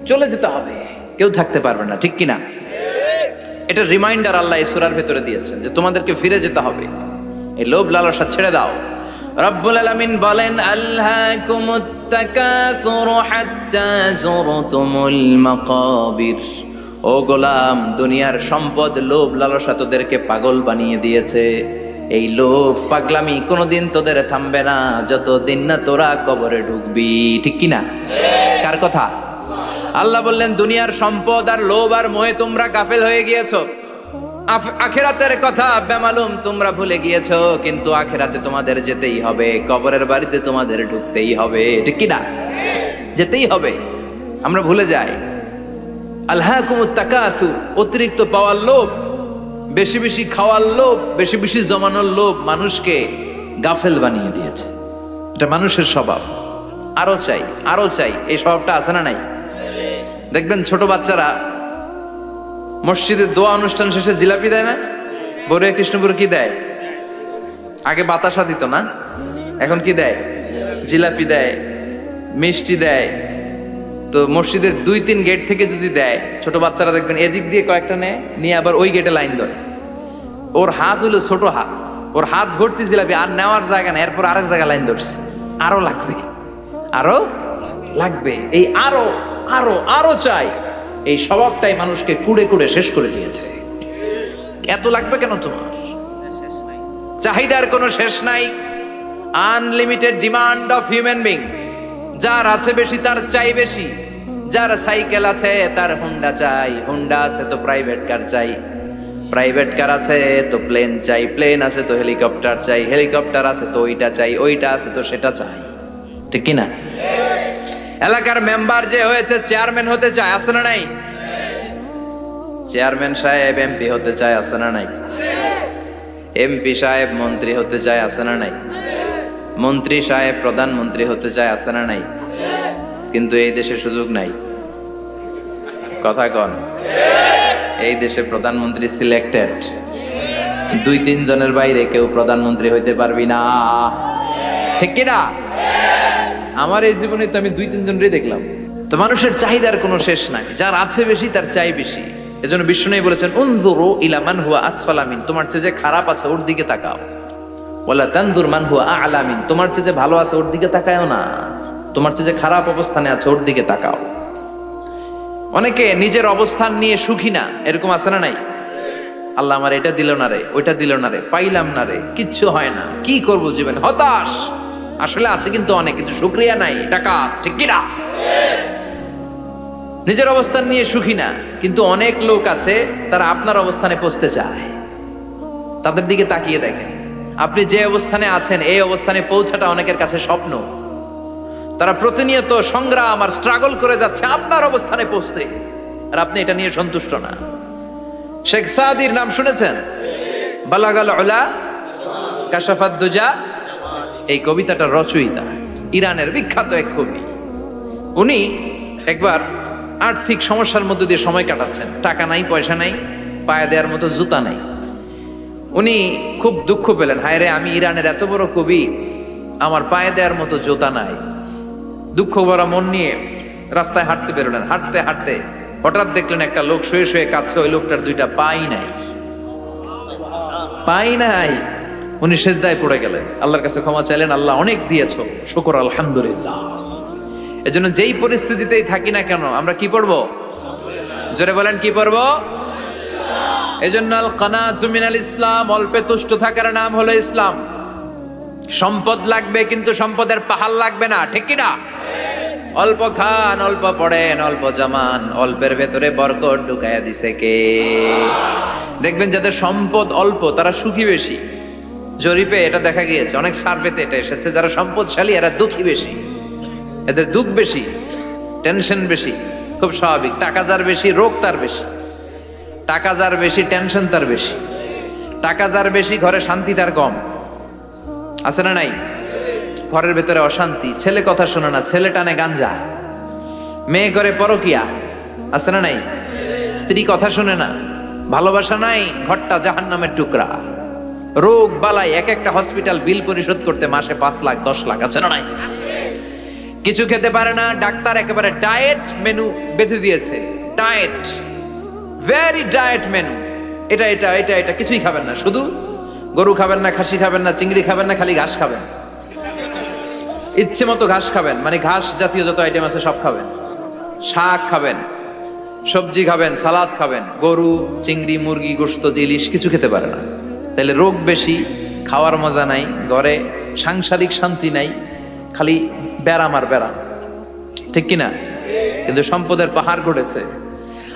A: চলে যেতে হবে, কেউ থাকতে পারবে না, ঠিক কিনা? এটা রিমাইন্ডার আল্লাহ এই সূরার ভেতরে দিয়েছেন যে তোমাদেরকে ফিরে যেতে হবে, এই লোভ লালসা ছেড়ে দাও। রব্বুল আলামিন বলেন, আলহাকুমুত তাকাসুরু হাত্তা যুরতুমুল মাকাবির। ও গোলাম, দুনিয়ার সম্পদ, লোভ লালসা তোদেরকে পাগল বানিয়ে দিয়েছে। এই লোভ পাগলামি কোনোদিন তোদের থামবে না যতদিন না তোরা কবরে ঢুকবি, ঠিক কিনা? কার কথা? আল্লাহ বললেন, দুনিয়ার সম্পদ আর লোভ আর মোহে তোমরা গাফেল হয়ে গিয়েছো। আখিরাতের কথা বেমালুম তোমরা ভুলে গিয়েছো, কিন্তু আখিরাতে তোমাদের যেতেই হবে, কবরের বাড়িতে তোমাদের ঢুকতেই হবে, ঠিক কিনা? যেতেই হবে। আমরা ভুলে যাই। আলহাকুমুত তাকাসুর, অতিরিক্ত পাওয়ার লোভ, বেশি বেশি খাওয়ার লোভ, বেশি বেশি জমানোর লোভ মানুষকে গাফেল বানিয়ে দিয়েছে। এটা মানুষের স্বভাব। আরো চাই, আরো চাই, এই স্বভাবটা আছে না নাই? দেখবেন ছোট বাচ্চারা মসজিদে দোয়া অনুষ্ঠান শেষে জিলাপি দেয় না? বড়ুয়া কৃষ্ণপুর কি দেয়? আগে বাতাসা দিত না, এখন কি দেয়? জিলাপি দেয়, মিষ্টি দেয়। তো মসজিদের 2-3 গেট থেকে যদি দেয়, ছোট বাচ্চারা দেখবেন এদিক দিয়ে কয়েকটা নিয়ে আবার ওই গেটে লাইন ধরে। ওর হাত হলো ছোট হাত, ওর হাত ভর্তি জিলাপি, আর নেওয়ার জায়গা না, এরপর আরেক জায়গায় লাইন ধরছে। আরো লাগবে, আরো লাগবে, এই আরো আরো আরো চাই, এই স্বভাবটাই মানুষকে কুড়ে কুড়ে শেষ করে দিয়েছে। এত লাগবে কেন তোমার? চাহিদার কোনো শেষ নাই। Unlimited demand of human being. যার আছে বেশি তার চাই বেশি। যার সাইকেল আছে তার হুন্ডা চাই, হুন্ডা আছে তো প্রাইভেট কার চাই, প্রাইভেট কার আছে তো প্লেন চাই, প্লেন আছে তো হেলিকপ্টার চাই, হেলিকপ্টার আছে তো ওইটা চাই, ওইটা আছে তো সেটা চাই। ঠিক কিনা? এলাকার মেম্বার যে হয়েছে চেয়ারম্যান হতে চায়, আছে না নাই? চেয়ারম্যান সাহেব এমপি হতে চায়, আছে না নাই? এমপি সাহেব মন্ত্রী হতে চায়, আছে না নাই? মন্ত্রী সাহেব প্রধানমন্ত্রী হতে চায়, আছে না নাই? কিন্তু এই দেশে সুযোগ নাই। কথা কন। এই দেশে প্রধানমন্ত্রী সিলেক্টেড। 2-3 জনের বাইরে কেউ প্রধানমন্ত্রী হইতে পারবি না। ঠিক কিনা? আমার এই জীবনে তো আমি 2-3 জনেরই দেখলাম। তো মানুষের চাহিদার কোনো শেষ নাই। যার আছে বেশি তার চাই বেশি। এজন্য বিষ্ণু বলেছেন, উনজুরু ইলা মান হুয়া আসফালা মিন, তোমার চেয়ে যে খারাপ আছে ওর দিকে তাকাও। ওয়ালা তানজুর মান হুয়া আ'লা মিন, তোমার চেয়ে যে ভালো আছে ওর দিকে তাকায়ও না, তোমার চেয়ে যে খারাপ অবস্থানে আছে ওর দিকে তাকাও। অনেকে নিজের অবস্থান নিয়ে সুখী না, এরকম আছে না নাই? আল্লাহ আমার এটা দিল না রে, ওইটা দিল না রে, পাইলাম না রে, কিচ্ছু হয় না, কি করব জীবনে, হতাশ। আসলে আছে কিন্তু অনেক, কিন্তু শুকরিয়া নাই, টাকা। ঠিক কিনা? নিজের অবস্থান নিয়ে সুখী না, কিন্তু অনেক লোক আছে তারা আপনার অবস্থানে পৌঁছতে চায়। তাদের দিকে তাকিয়ে দেখেন, আপনি যে অবস্থানে আছেন এই অবস্থানে পৌঁছাটা অনেকের কাছে স্বপ্ন। তারা প্রতিনিয়ত সংগ্রাম আর স্ট্রাগল করে যাচ্ছে আপনার অবস্থানে পৌঁছতে, আর আপনি এটা নিয়ে সন্তুষ্ট না। শেখ সাদির নাম শুনেছেন? বালাগাল উলা কাশাফাত দুজা, এই কবিতাটা রচয়িতা ইরানের বিখ্যাত এক কবি। উনি একবার আর্থিক সমস্যার মধ্যে দিয়ে সময় কাটাচ্ছেন, টাকা নাই, পয়সা নাই, পায়ে দেওয়ার মতো জুতা নাই। উনি খুব দুঃখ পেলেন, হায় রে, আমি ইরানের এত বড় কবি, আমার পায়ে দেওয়ার মতো জুতা নাই। দুঃখ ভরা মন নিয়ে রাস্তায় হাঁটতে বেরোলেন। হাঁটতে হাঁটতে হঠাৎ দেখলেন একটা লোক শুয়ে শুয়ে কাঁদছে, ওই লোকটার 2টা পাই নাই, পাই নাই। উনি সেজদায় পড়ে গেলেন, আল্লাহর কাছে ক্ষমা চাইলেন, আল্লাহ অনেক দিয়েছো, শুকর আলহামদুলিল্লাহ। এজন্য যেই পরিস্থিতিতেই থাকি না কেন আমরা কি পড়বো? জোরে বলেন, কি পড়বো? এজন্য আল কানাতু মিনাল ইসলাম, অল্পে তুষ্ট থাকার নাম হলো ইসলাম। সম্পদ লাগবে কিন্তু সম্পদের পাহাড় লাগবে না। ঠিক কিনা? অল্প খান, অল্প পড়েন, অল্প জামান, অল্পের ভেতরে বরকত ঢুকাইয়া দিছে কে? দেখবেন যাদের সম্পদ অল্প তারা সুখী বেশি। জরিপে এটা দেখা গিয়েছে, অনেক সার্ভেতে এটা এসেছে, যারা সম্পদশালী এরা দুঃখী বেশি, এদের দুঃখ বেশি, টেনশন বেশি। খুব স্বাভাবিক, টাকা যার বেশি রোগ তার বেশি, টাকা যার বেশি টেনশন তার বেশি, টাকা যার বেশি ঘরে শান্তি তার কম। আছে না নাই? ঘরের ভেতরে অশান্তি, ছেলে কথা শোনে না, ছেলে টানে গাঞ্জা, মেয়ে করে পরকিয়া। আছে না নাই? স্ত্রী কথা শোনে না, ভালোবাসা নাই, ঘরটা জাহান্নামের টুকরা। রোগ বালাই, এক একটা হসপিটাল বিল পরিশোধ করতে মাসে 5 লাখ 10 লাখ। আছে না নাই? কিছু খেতে পারে না, ডাক্তার একেবারে ডায়েট মেনু বেঁধে দিয়েছে। ডায়েট, ভেরি ডায়েট মেনু, এটা এটা এটা এটা কিছুই খাবেন না, শুধু গরু খাবেন না, খাসি খাবেন না, চিংড়ি খাবেন না, খালি ঘাস খাবেন। ইচ্ছে মতো ঘাস খাবেন, মানে ঘাস জাতীয় যত আইটেম আছে সব খাবেন। শাক খাবেন, সবজি খাবেন, সালাদ খাবেন। গরু, চিংড়ি, মুরগি, গোশত, ইলিশ কিছু খেতে পারে না। তাহলে রোগ বেশি, খাওয়ার মজা নাই, ঘরে সাংসারিক শান্তি নাই, খালি ব্যারাম আর ব্যারাম। ঠিক কিনা? কিন্তু সম্পদের পাহাড় গড়েছে।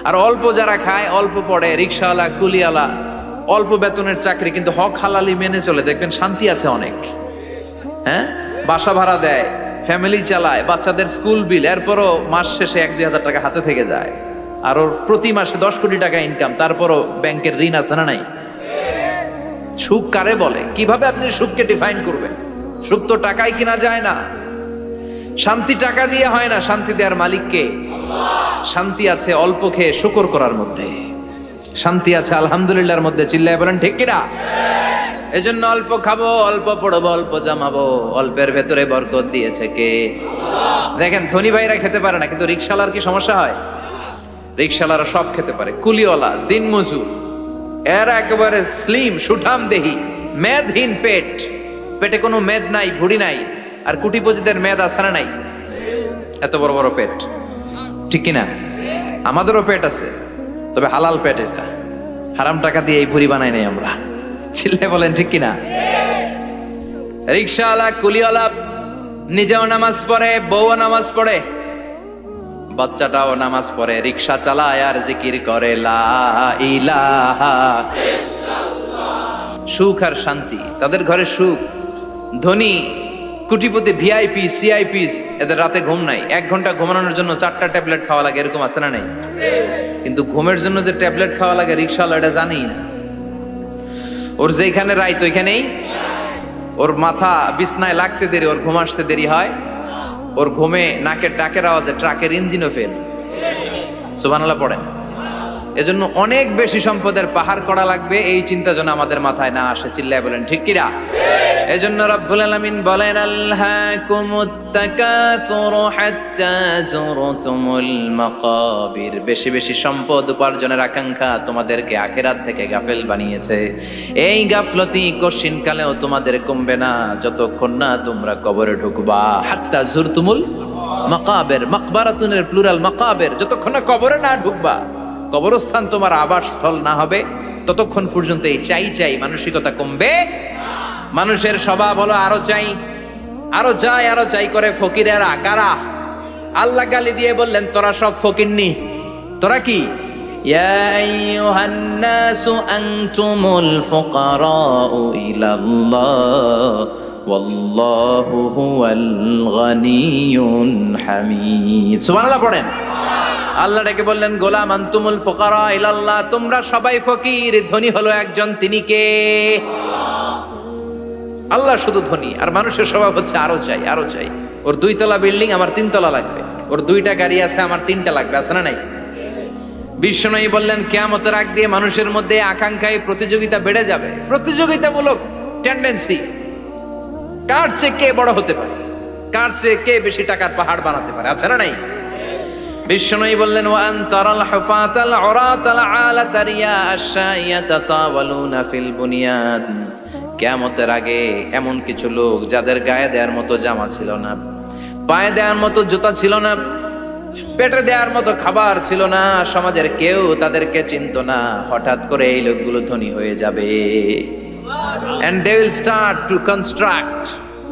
A: আর অল্প যারা খায়, অল্প পড়ে, রিক্সাওয়ালা, কুলিওয়ালা, অল্প বেতনের চাকরি, কিন্তু হক হালালি মেনে চলে, দেখবেন শান্তি আছে অনেক। হ্যাঁ, বাসা ভাড়া দেয়, ফ্যামিলি চালায়, বাচ্চাদের স্কুল বিল, এরপরও মাস শেষে 1-2 হাজার টাকা হাতে থেকে যায়। আর ওর প্রতি মাসে 10 কোটি টাকা ইনকাম, তারপরও ব্যাংকের ঋণ আছে না নাই? সুখ কারে বলে? কিভাবে আপনি সুখকে ডিফাইন করবেন? সুখ তো টাকায় কিনা যায় না। শান্তি টাকা দিয়ে হয় না, শান্তি দেওয়ার মালিক কে? শান্তি আছে অল্প খেয়ে শুকর করার মধ্যে, শান্তি আছে আলহামদুলিল্লাহর মধ্যে। চিল্লায় বলেন ঠিক কিনা? এজন্য অল্প খাবো, অল্প পড়বো, অল্প জামাবো, অল্পের ভেতরে বরকত দিয়েছে কে? দেখেন ধনী ভাইরা খেতে পারে না, কিন্তু রিকশালার কি সমস্যা হয়? রিকশালারা সব খেতে পারে। কুলিওয়ালা, দিনমজুর, এরা একেবারে স্লিম সুঠাম দেহি, মেদহীন পেট, পেটে কোনো মেদ নাই, ভুড়ি নাই। আর কুটিপতিদের মেদ আছে না নাই? এত বড় বড় পেট, ঠিক কিনা? আমাদেরও পেট আছে, তবে হালাল পেট। এটা হারাম টাকা দিয়ে এই ভুড়ি বানাই নাই আমরা। চিল্লে বলেন ঠিক কিনা? রিকশাওয়ালা, কুলিওয়ালা নিজেও নামাজ পড়ে, বউও নামাজ পড়ে, বাচ্চাটাও নামাজ পড়ে, রিকশা চালায় আর জিকির করে লা ইলাহা ইল্লাল্লাহ। সুখ আর শান্তি, তাদের ঘরে সুখ। ধনী কুটিপতি, ভিআইপি, সিআইপিস, এদের রাতে ঘুম নাই। 1 ঘন্টা ঘুমানোর জন্য 4টা ট্যাবলেট খাওয়া লাগে, এরকম আছে না নাই? কিন্তু ঘুমের জন্য যে ট্যাবলেট খাওয়া লাগে রিকশাওয়ালা এটা জানি না। ওর যেখানে রাইত ওইখানেই, ওর মাথা বিছনায় লাগতে দেরি, ওর ঘুম আসতে দেরি হয়। ওর ঘুমে নাকের ডাকের আওয়াজে ট্রাকের ইঞ্জিনও ফেল। সুবহানাল্লাহ পড়েন। এজন্য অনেক বেশি সম্পদের পাহাড় করা লাগবে, এই চিন্তা যেন আমাদের মাথায় না আসে। চিল্লায় বলেন ঠিক কিনা? এজন্য রব্বুল আলামিন বলেন আল্লাকুমুত তাকাসুর হাত্তা যুরতুমুল মাকাবির। বেশি বেশি সম্পদ উপার্জনের আকাঙ্ক্ষা তোমাদেরকে আখিরাত থেকে গাফেল বানিয়েছে। এই গাফলতি কশিনকালেও তোমাদের কমবে না যতক্ষণ না তোমরা কবরে ঢুকবা। হাত্তা যুরতুমুল মাকাবির, মাকবারাতুনের প্লুরাল মাকাবির, যতক্ষণ না কবরে না ঢুকবা, কবরস্থান তোমার আবাসস্থল না হবে, ততক্ষণ পর্যন্ত এই চাই চাই মানসিকতা কমবে। মানুষের স্বভাব হলো আরো চাই, আরো চাই, আরো চাই করে ফকিরের আকারা। আল্লাহ গালি দিয়ে বললেন তোরা সব ফকিরনি, তোরা কি? ইয়া আইয়ুহান নাসু আনতুমুল ফুকারাউ ইলাল্লাহ ওয়াল্লাহু হুয়াল গানিয়ুল হামিদ। সুবহানাল্লাহ পড়েন। আল্লাহ ডেকে বললেন গোলাম আনতুমুল ফুকারা ইলাল্লাহ, তোমরা সবাই ফকির, ধনী হলো একজন, তিনি কে? আল্লাহ শুধু ধনী, আর মানুষের স্বভাব হচ্ছে আরো চাই, আরো চাই। ওর 2 তলা বিল্ডিং, আমার 3 তলা লাগবে। ওর 2টা গাড়ি আছে, আমার 3টা লাগবে, আছে না নাই? বিশ্বনবী বললেন কিয়ামতের আগ দিয়ে মানুষের মধ্যে আকাঙ্ক্ষায় প্রতিযোগিতা বেড়ে যাবে, প্রতিযোগিতামূলক টেন্ডেন্সি। কার চেয়ে কে বড় হতে পারে, কার চেয়ে কে বেশি টাকার পাহাড় বানাতে পারে, আছে না নাই? বিশ্বনবী বললেন ওয়া আনতারাল হুফাতাল উরাতাল আলাতা রিয়া আশ-শাইয়াতা তাওয়ালুনা ফিল বুনিয়ান। কিয়ামতের আগে এমন কিছু লোক যাদের গায়ে দেওয়ার মতো জামা ছিল না, পায়ে দেওয়ার মতো জুতা ছিল না, পেটে দেওয়ার মতো খাবার ছিল না, সমাজের কেউ তাদেরকে চিনত না। হঠাৎ করে এই লোকগুলো ধনী হয়ে যাবে। And they will start to construct,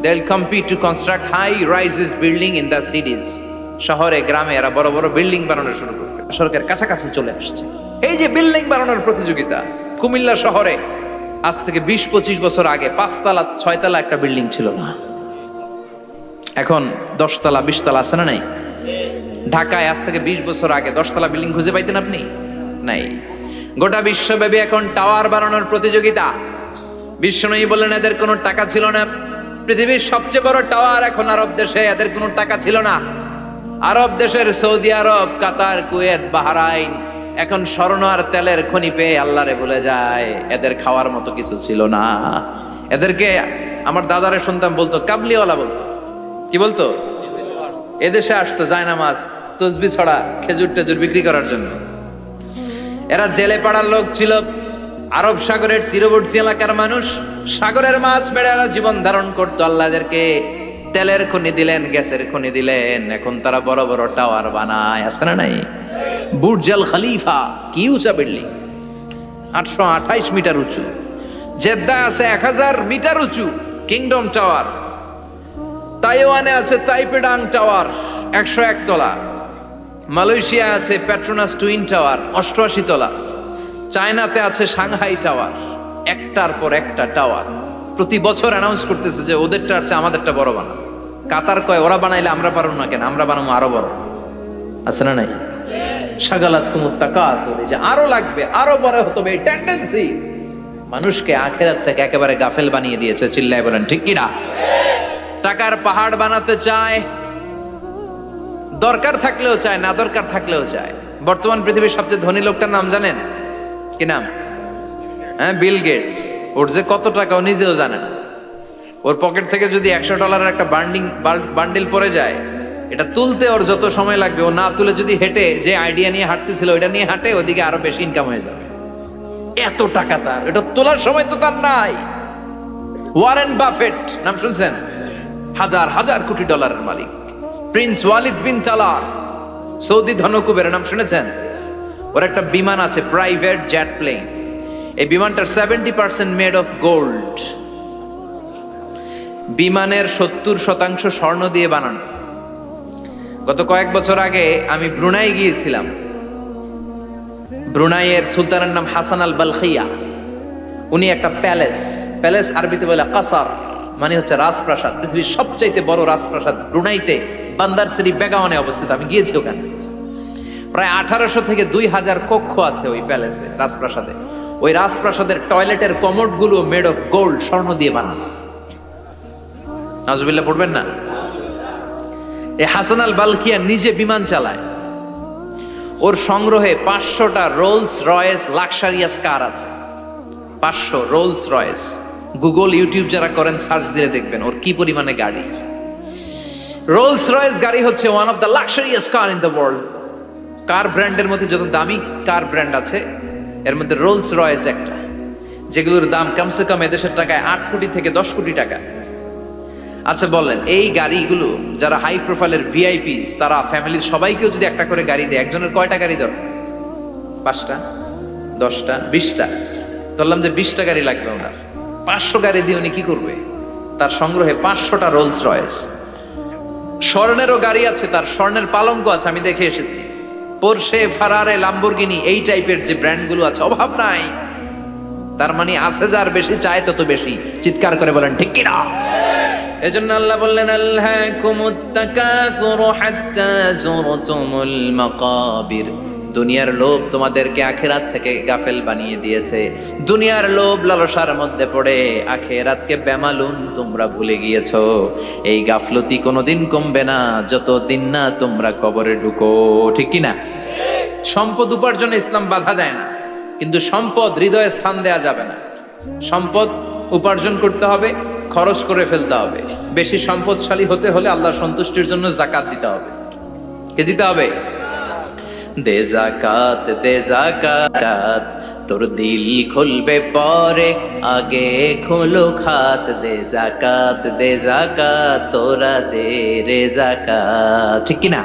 A: they will compete to construct high rises building in the cities. শহরে গ্রামে এরা বড় বড় বিল্ডিং বানানো শুরু করবে, সরকারের কাছাকাছি চলে আসছে। এই যে বিল্ডিং বানানোর প্রতিযোগিতা, কুমিল্লা শহরে আজ থেকে 20-25 বছর আগে 5 তলা 6 তলা একটা বিল্ডিং ছিল না, এখন 10 তলা 20 তলা আছে না নাই? ঢাকায় আজ থেকে 20 বছর আগে 10 তলা বিল্ডিং খুঁজে পাইতেন আপনি? নাই। গোটা বিশ্বব্যাপী এখন টাওয়ার বানানোর প্রতিযোগিতা। বিশ্বনবী বললেন এদের কোনো টাকা ছিল না। পৃথিবীর সবচেয়ে বড় টাওয়ার এখন আরব দেশে, এদের কোনো টাকা ছিল না। আরব দেশের সৌদি আরব, কাতার, কুয়েত, বাহরাইন এখন স্বর্ণ আর তেলের খনি পেয়ে আল্লাহরে ভুলে যায়। এদের খাওয়ার মতো কিছু ছিল না। এদেরকে আমার দাদারে শুনতাম বলতো কাবলিওয়ালা, বলতো কি বলতো? এদেশে আসতো জায়নামাজ, তসবি ছড়া, খেজুর টেজুর বিক্রি করার জন্য। এরা জেলে পাড়ার লোক ছিল। আরব সাগরের তীরবর্তী এলাকার মানুষ, সাগরের মাছ মেরে এরা জীবন ধারণ করতো। আল্লাহ এদেরকে তেলের খনি দিলেন, গ্যাসের খনি দিলেন, এখন তারা বড় বড় টাওয়ার বানায়, আছে না নাই? বুর্জ আল খলিফা, কি উঁচা বিল্ডিং, 828 মিটার উঁচু। জেদ্দায় আছে 1000 মিটার উঁচু কিংডম টাওয়ার। তাইওয়ানে আছে তাইপেডাং টাওয়ার 101 তলা। মালয়েশিয়া আছে পেট্রোনাস টুইন টাওয়ার 88 তলা। চায়নাতে আছে সাংহাই টাওয়ার, একটার পর একটা টাওয়ার। প্রতি বছর অ্যানাউন্স করতেছে যে ওদেরটা আছে আমাদেরটা বড় বানাবো। কাতার কয় ওরা বানাইলে আমরা পারবো না কেন, আমরা বানাবো আরো বড়। আছে না নাই? শাগালাত কুমুত তাকাসুর, যে আরো লাগবে, আরো বড় হতে হবে, এই টেন্ডেন্সি মানুষকে আখিরাত থেকে একেবারে গাফেল বানিয়ে দিয়েছে। চিল্লায় বলেন ঠিক কি না? টাকার পাহাড় বানাতে চায়, দরকার থাকলেও চায়, না দরকার থাকলেও চায়। বর্তমান পৃথিবীর সবচেয়ে ধনী লোকটার নাম জানেন কি নাম? হ্যাঁ, বিল গেটস। ওর যে কত টাকা ও নিজেও জানে না। ওর পকেট থেকে যদি $100 একটা বান্ডিল পড়ে যায়, এটা তুলতে ওর যত সময় লাগবে, ও না তুলে যদি হেঁটে, যে আইডিয়া নিয়ে হাঁটতেছিল ওইটা নিয়ে হাঁটে, ওদিকে আরো বেশি ইনকাম হয়ে যাবে। এত টাকা তার, এটা তোলার সময় তো তার নাই। ওয়ারেন বাফেট নাম শুনছেন? হাজার হাজার কোটি ডলারের মালিক। Prince Walid bin Talal, Saudi ধনকুবের নাম শুনেছেন? ওর একটা বিমান আছে, প্রাইভেট জেট প্লেন। এই বিমানটার 70% মেড অফ গোল্ড। বিমানের 70% স্বর্ণ দিয়ে বানানো। গত কয়েক বছর আগে আমি ব্রুনাই গিয়েছিলাম। ব্রুনাইয়ের সুলতানের নাম হাসান আল বালখিয়া। উনি একটা প্যালেস আরবিতে বলে কাসার, মানে হচ্ছে রাজপ্রাসাদ। পৃথিবীর সবচাইতে বড় রাজপ্রাসাদ ব্রুনাইতে বান্দার সিরি বেগাওয়ানে অবস্থিত। আমি গিয়েছি ওখানে। প্রায় 1800 থেকে 2000 কক্ষ আছে ওই প্যালেসে, রাজপ্রাসাদে। ওই রাজপ্রাসাদের টয়লেটের কমোড গুলো মেড অফ গোল্ড, স্বর্ণ দিয়ে বানানো। নাউজুবিল্লাহ পড়বেন না? এই হাসান আল বালখিয়া নিজে বিমান চালায়। ওর সংগ্রহে 500টা রোলস রয়েস লাক্সারিয়াস কার আছে। 500 রোলস রয়েস। গুগল ইউটিউব যারা করেন সার্চ দিলে দেখবেন ওর কি পরিমাণে গাড়ি। রোলস রয়েস গাড়ি হচ্ছে one of the luxurious car in the world. Car ব্র্যান্ডের মধ্যে যত দামি কার ব্র্যান্ড আছে, এর মধ্যে রোলস রয়েস একটা, যেগুলোর দাম কমসে কম এদেশের টাকায় 8 কোটি থেকে 10 কোটি টাকা। আচ্ছা বলেন, এই গাড়িগুলো যারা হাই প্রোফাইলের ভিআইপিস, তারা ফ্যামিলির সবাইকেও যদি একটা করে গাড়ি দেয়, একজনের কয়টা গাড়ি দরকার? 5টা, 10টা, 20টা। ধরলাম যে 20টা গাড়ি লাগবে ওনার। 500 গাড়ি দিয়ে উনি কি করবে? তার সংগ্রহে 500টা রোলস রয়েস। স্বর্ণেরও গাড়ি আছে, তার স্বর্ণের পালঙ্ক আছে, আমি দেখে এসেছি। পোরশে, ফারারে, লাম্বরগিনি, এই টাইপের যে ব্র্যান্ডগুলো আছে, অভাব নাই। তার মানে আছে, যার বেশি চায় তত বেশি। চিৎকার করে বলেন ঠিক কি না? এজন্য আল্লাহ বললেন, আলহাকুমুত তাকাসুরু হাত্তা যুরতুমুল মাকাবির। দুনিয়ার লোভ তোমাদেরকে আখিরাত থেকে গাফেল বানিয়ে দিয়েছে। দুনিয়ার লোভ লালসার মধ্যে পড়ে আখিরাতকে বেমালুম তোমরা ভুলে গিয়েছো। এই গাফলতি কোনোদিন কমবে না যতদিন না তোমরা কবরে ঢুকো। ঠিক কি না? সম্পদ উপার্জনে ইসলাম বাধা দেয় না, কিন্তু সম্পদ হৃদয়ে স্থান দেয়া যাবে না। সম্পদ উপার্জন করতে হবে, খরচ করে ফেলতে হবে। বেশি সম্পদশালী হতে হলে আল্লাহর সন্তুষ্টির জন্য যাকাত দিতে হবে। কে দিতে হবে? দে যাকাত, দে যাকাত, তোর দিল খুলবে পরে, আগে খোলো খাত। দে যাকাত, দে যাকাত, তোরা দে রে যাকাত। ঠিক কি না?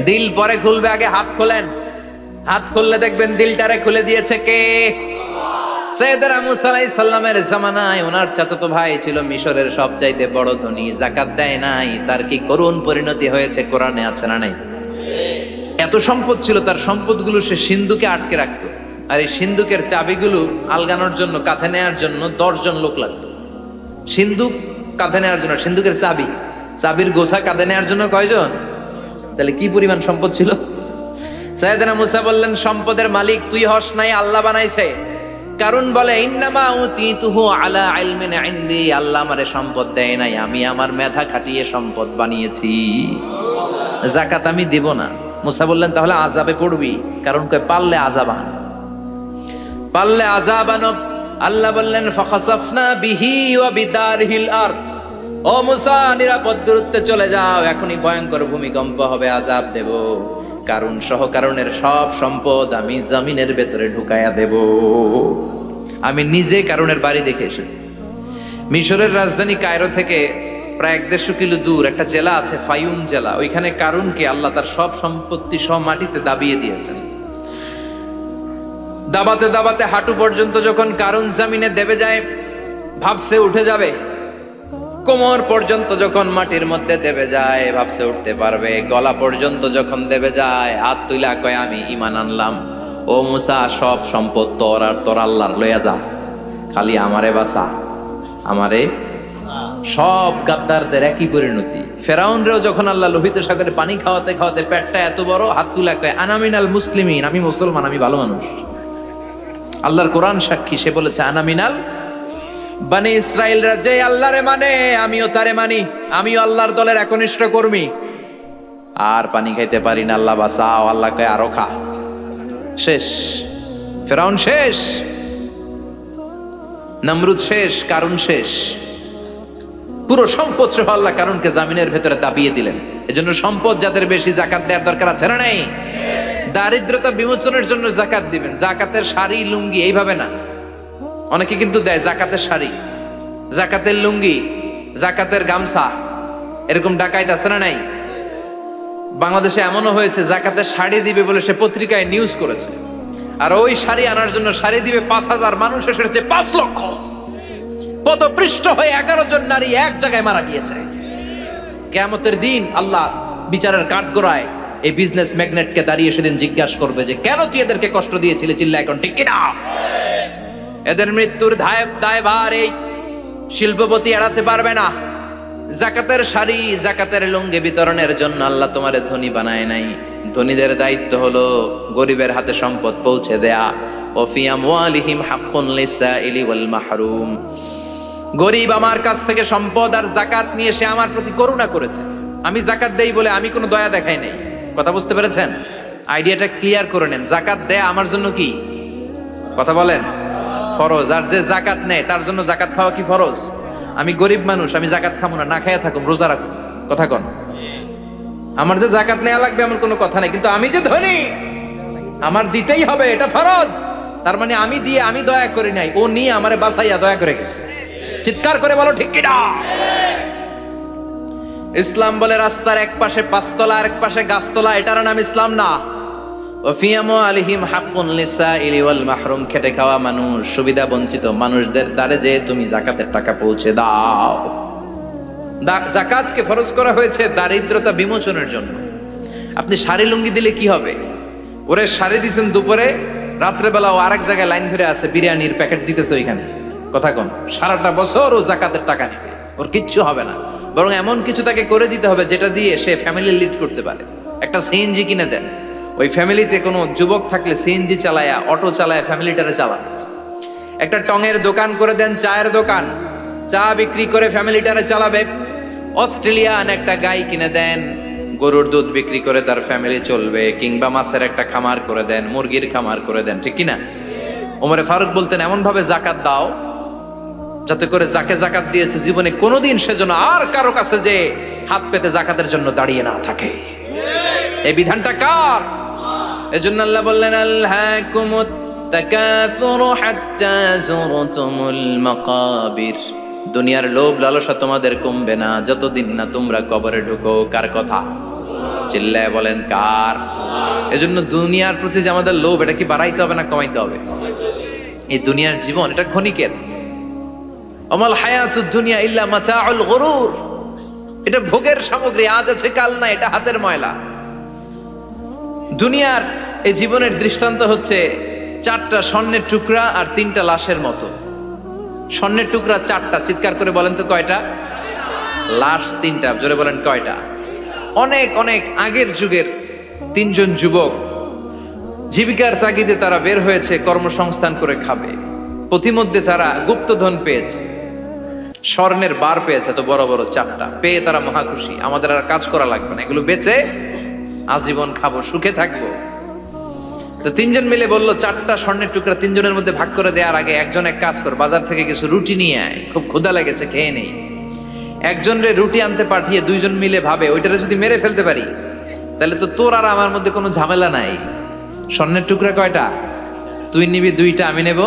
A: দিল পরে খুলবে, আগে হাত খোলেন। হাত খুললে দেখবেন দিলটারে খুলে দিয়েছে কে? সাইয়েদনা মুসা আলাইহিস সালামের জামানায় ওনার চাচাতো ভাই ছিল মিশরের সবচাইতে বড় ধনী, যাকাত দেয় নাই। তার কি করুণ পরিণতি হয়েছে কোরআনে আছে না নাই? এত সম্পদ ছিল, তার সম্পদগুলো সে সিন্ধুকে আটকে রাখতো। আর এই সিন্ধুকের চাবিগুলো আলগানোর জন্য, কাঁধে নেওয়ার জন্য 10 জন লোক লাগতো। সিন্ধুক কাঁধে নেওয়ার জন্য, সিন্ধুকের চাবির গোছা কাঁধে নেওয়ার জন্য কয়জন? তাহলে কি পরিমাণ সম্পদ ছিল? সাইয়েদনা মুসা বললেন, সম্পদের মালিক তুই হস নাই, আল্লাহ বানাইছে। কারণ বলে, ইন্নামা উতিতুহু আলা ইলমিন ইনদি, আল্লাহ আমারে সম্পদ দেয় নাই, আমি আমার মেধা খাটিয়ে সম্পদ বানিয়েছি। যাকাত আমি দেব না। মুসা বললেন, তাহলে আযাবে পড়বি। কারণ কয় পারলে আযাব আন, পারলে আযাব আন। আল্লাহ বললেন, ফাখাসাফনা বিহি ওয়া বিদারহিল আরদ। ও মুসা, নিরাপদ দূরত্বে চলে যাও, এখনই ভয়ঙ্কর ভূমিকম্প হবে, আযাব দেব। কারণ সহ কারণের সব সম্পদ আমি জমিনের ভেতরে ঢুকায়া দেব। আমি নিজে কারণের বাড়ি দেখে এসেছি। মিশরের রাজধানী কায়রো থেকে প্রায় 150 কিলো দূর একটা জেলা আছে, ফায়ুম জেলা। ওইখানে কারুনকে আল্লাহ তার সব সম্পত্তি সব মাটিতে দাবিয়ে দিয়েছেন। দাবাতে দাবাতে হাঁটু পর্যন্ত যখন কারুন জমিনে দেবে যায়, ভাবছে উঠে যাবে। কোমর পর্যন্ত যখন মাটির মধ্যে দেবে যায়, ভাবছে উঠতে পারবে। গলা পর্যন্ত যখন দেবে যায়, হাত তুইলা কয়, আমি ঈমান আনলাম। ও মুসা, সব সম্পদ তোর আর তোর আল্লাহর লইয়া যা, খালি আমারে বাঁচা, আমারে সব গাদ্দারদের একই পরিণতি। ফেরাউনরেও যখন আল্লাহ লোহিত সাগরে পানি খাওয়াতে খাওয়াতে পেটটা এত বড়, হাত তুলে কয় আনামিনাল মুসলিমিন, আমি মুসলমান, আমি ভালো মানুষ। আল্লাহর কোরআন সাক্ষী, সে বলেছে আনামিনাল বনি ইসরাইলরা যে আল্লাহরে মানে আমিও তারে মানি, আমিও আল্লাহর দলের একনিষ্ঠ কর্মী। আর পানি খাইতে পারি না, আল্লাহ বাঁচাও। আল্লাহ কয় আরো খা। শেষ, ফেরাউন শেষ, নমরুদ শেষ, কারুন শেষ। পুরো সম্পদ সহ আল্লাহ কারুনকে জামিনের ভেতরে দাবিয়ে দিলেন। এজন্য সম্পদ যাদের বেশি, জাকাত দেওয়ার দরকার আছে না নাই? দারিদ্রতা বিমোচনের জন্য জাকাত দিবেন। জাকাতের শাড়ি লুঙ্গি এইভাবে না, অনেকে কিন্তু দেয় জাকাতের শাড়ি, জাকাতের লুঙ্গি, জাকাতের গামছা, এরকম ডাকাইত আছে না নাই? বাংলাদেশে এমনও হয়েছে জাকাতের শাড়ি দিবে বলে সে পত্রিকায় নিউজ করেছে, আর ওই শাড়ি আনার জন্য শাড়ি দিবে 5,000, মানুষ এসেছে 5 লক্ষ। পদপৃষ্ঠ হয়ে 11 জন নারী এক জায়গায় মারা গিয়েছে। কিয়ামতের দিন আল্লাহ বিচারের কাঠগড়ায় এই বিজনেস ম্যাগনেটকে দাঁড়িয়ে সেদিন জিজ্ঞাসা করবে যে কেন তুই এদেরকে কষ্ট দিয়েছিলি? চিল্লা এখন ঠিক কিনা? এদের মৃত্যুর দায়ভার এই শিল্পপতি এড়াতে পারবে না। জাকাতের শাড়ি, জাকাতের লুঙ্গি বিতরণের জন্য আল্লাহ তোমারে ধনী বানায় নাই। ধনীদের দায়িত্ব হলো গরিবের হাতে সম্পদ পৌঁছে দেয়া। ওফি আমওয়ালিহিম হাক্কুন লিসাইলি ওয়াল মাহরুম। গরিব আমার কাছ থেকে সম্পদ আর জাকাত নিয়ে সে আমার প্রতি করুণা করেছে। আমি জাকাত দেই বলে আমি কোনো দয়া দেখাই নাই। কথা বুঝতে পেরেছেন? আইডিয়াটা ক্লিয়ার করে নেন। জাকাত দেয়া আমার জন্য কি? কথা বলেন, ফরজ। আর যে জাকাত নেয় তার জন্য জাকাত খাওয়া কি ফরজ? আমি গরিব মানুষ, আমি জাকাত খাবো না, না খাইয়া থাকুম, রোজা রাখুন। কথা কন। আমার যে জাকাত নেওয়া লাগবে এমন কোনো কথা নাই, কিন্তু আমি যে ধনী আমার দিতেই হবে, এটা ফরজ। তার মানে আমি দিয়ে আমি দয়া করি নাই, ও নিয়ে আমারে বাঁচাইয়া দয়া করে গেছে। চিৎকার করে বলো ঠিক কিনা? ইসলাম বলে রাস্তার এক পাশে 5 তলা আর এক পাশে গাছতলা, এটার নাম ইসলাম না। ওফিয়ামু আলিহিম হাক্কুন লিসাইলি ওয়াল মাহরুম। খেটে খাওয়া মানুষ, সুবিধা বঞ্চিত মানুষদের দ্বারে যে তুমি জাকাতের টাকা পৌঁছে দাও। জাকাতকে ফরজ করা হয়েছে দারিদ্রতা বিমোচনের জন্য। আপনি শাড়ি লুঙ্গি দিলে কি হবে? ওরে শাড়ি দিচ্ছেন দুপুরে, রাত্রেবেলা ও আরেক জায়গায় লাইন ধরে আছে, বিরিয়ানির প্যাকেট দিতেছে ওইখানে। কথা কন। সারাটা বছর ও জাকাতের টাকা নেবে, ওর কিচ্ছু হবে না। বরং এমন কিছু তাকে করে দিতে হবে যেটা দিয়ে সে ফ্যামিলি লিড করতে পারে। একটা সিএনজি কিনে দেন, ওই ফ্যামিলিতে কোনো যুবক থাকলে সিএনজি চালায়া, অটো চালায়া ফ্যামিলিটারে চালান। একটা টঙের দোকান করে দেন, চায়ের দোকান, চা বিক্রি করে ফ্যামিলিটারে চালাবে। অস্ট্রেলিয়ান একটা গাই কিনে দেন, গরুর দুধ বিক্রি করে তার ফ্যামিলি চলবে। কিংবা মাছের একটা খামার করে দেন, মুরগির খামার করে দেন, ঠিক কিনা? ওমরে ফারুক বলতেন এমন ভাবে জাকাত দাও যাতে করে যাকে জাকাত দিয়েছে জীবনে কোনোদিন সেজন্য আর কারো কাছে যে হাত পেতে জাকাতের জন্য দাঁড়িয়ে না থাকে। এই বিধানটা কার? এজন্য আল্লাহ বললেন আলহাকুমুত তাকাসুরু হাত্তা যুরতুমুল মাকাবির। দুনিয়ার লোভ লালসা তোমাদের কমবে না যতদিন না তোমরা কবরে ঢুকো। কার কথা? চিল্লায় বলেন কার? এজন্য দুনিয়ার প্রতি যে আমাদের লোভ, এটা কি বাড়াইতে হবে না কমাইতে হবে? এই দুনিয়ার জীবন এটা ক্ষণিকের। আমাল হায়াতুদ দুনিয়া ইল্লা মাতাউল গুরুর। এটা ভোগের সামগ্রী, আজ আছে কাল না, এটা হাতের ময়লা। দুনিয়ার এই জীবনের দৃষ্টান্ত হচ্ছে 4টা স্বর্ণের টুকরা আর 3টা লাশের মতো। স্বর্ণের টুকরা 4টা, চিৎকার করে বলেন তো কয়টা? লাশ 3টা, জোরে বলেন কয়টা? অনেক অনেক আগের যুগের 3 জন যুবক জীবিকার তাগিদে তারা বের হয়েছে কর্মসংস্থান করে খাবে। পথিমধ্যে তারা গুপ্তধন পেয়েছে, স্বর্ণের বার পেয়েছে, তো বড় বড় 4টা পেয়ে তারা মহা খুশি। আমাদের আর কাজ করা লাগবে না, এগুলো বেচে আজীবন খাবো, সুখে থাকবো। তো 3 জন মিলে বললো 4টা স্বর্ণের টুকরা 3 জনের মধ্যে ভাগ করে দেওয়ার আগে একজন এক কাজ কর, বাজার থেকে কিছু রুটি নিয়ে আয়, খুব ক্ষুধা লেগেছে, খেয়ে নেই। একজন রে রুটি আনতে পাঠিয়ে 2 জন মিলে ভাবে ওইটারে যদি মেরে ফেলতে পারি তাহলে তো তোর আর আমার মধ্যে কোনো ঝামেলা নাই। স্বর্ণের টুকরা কয়টা? তুই নিবি 2টা, আমি নেব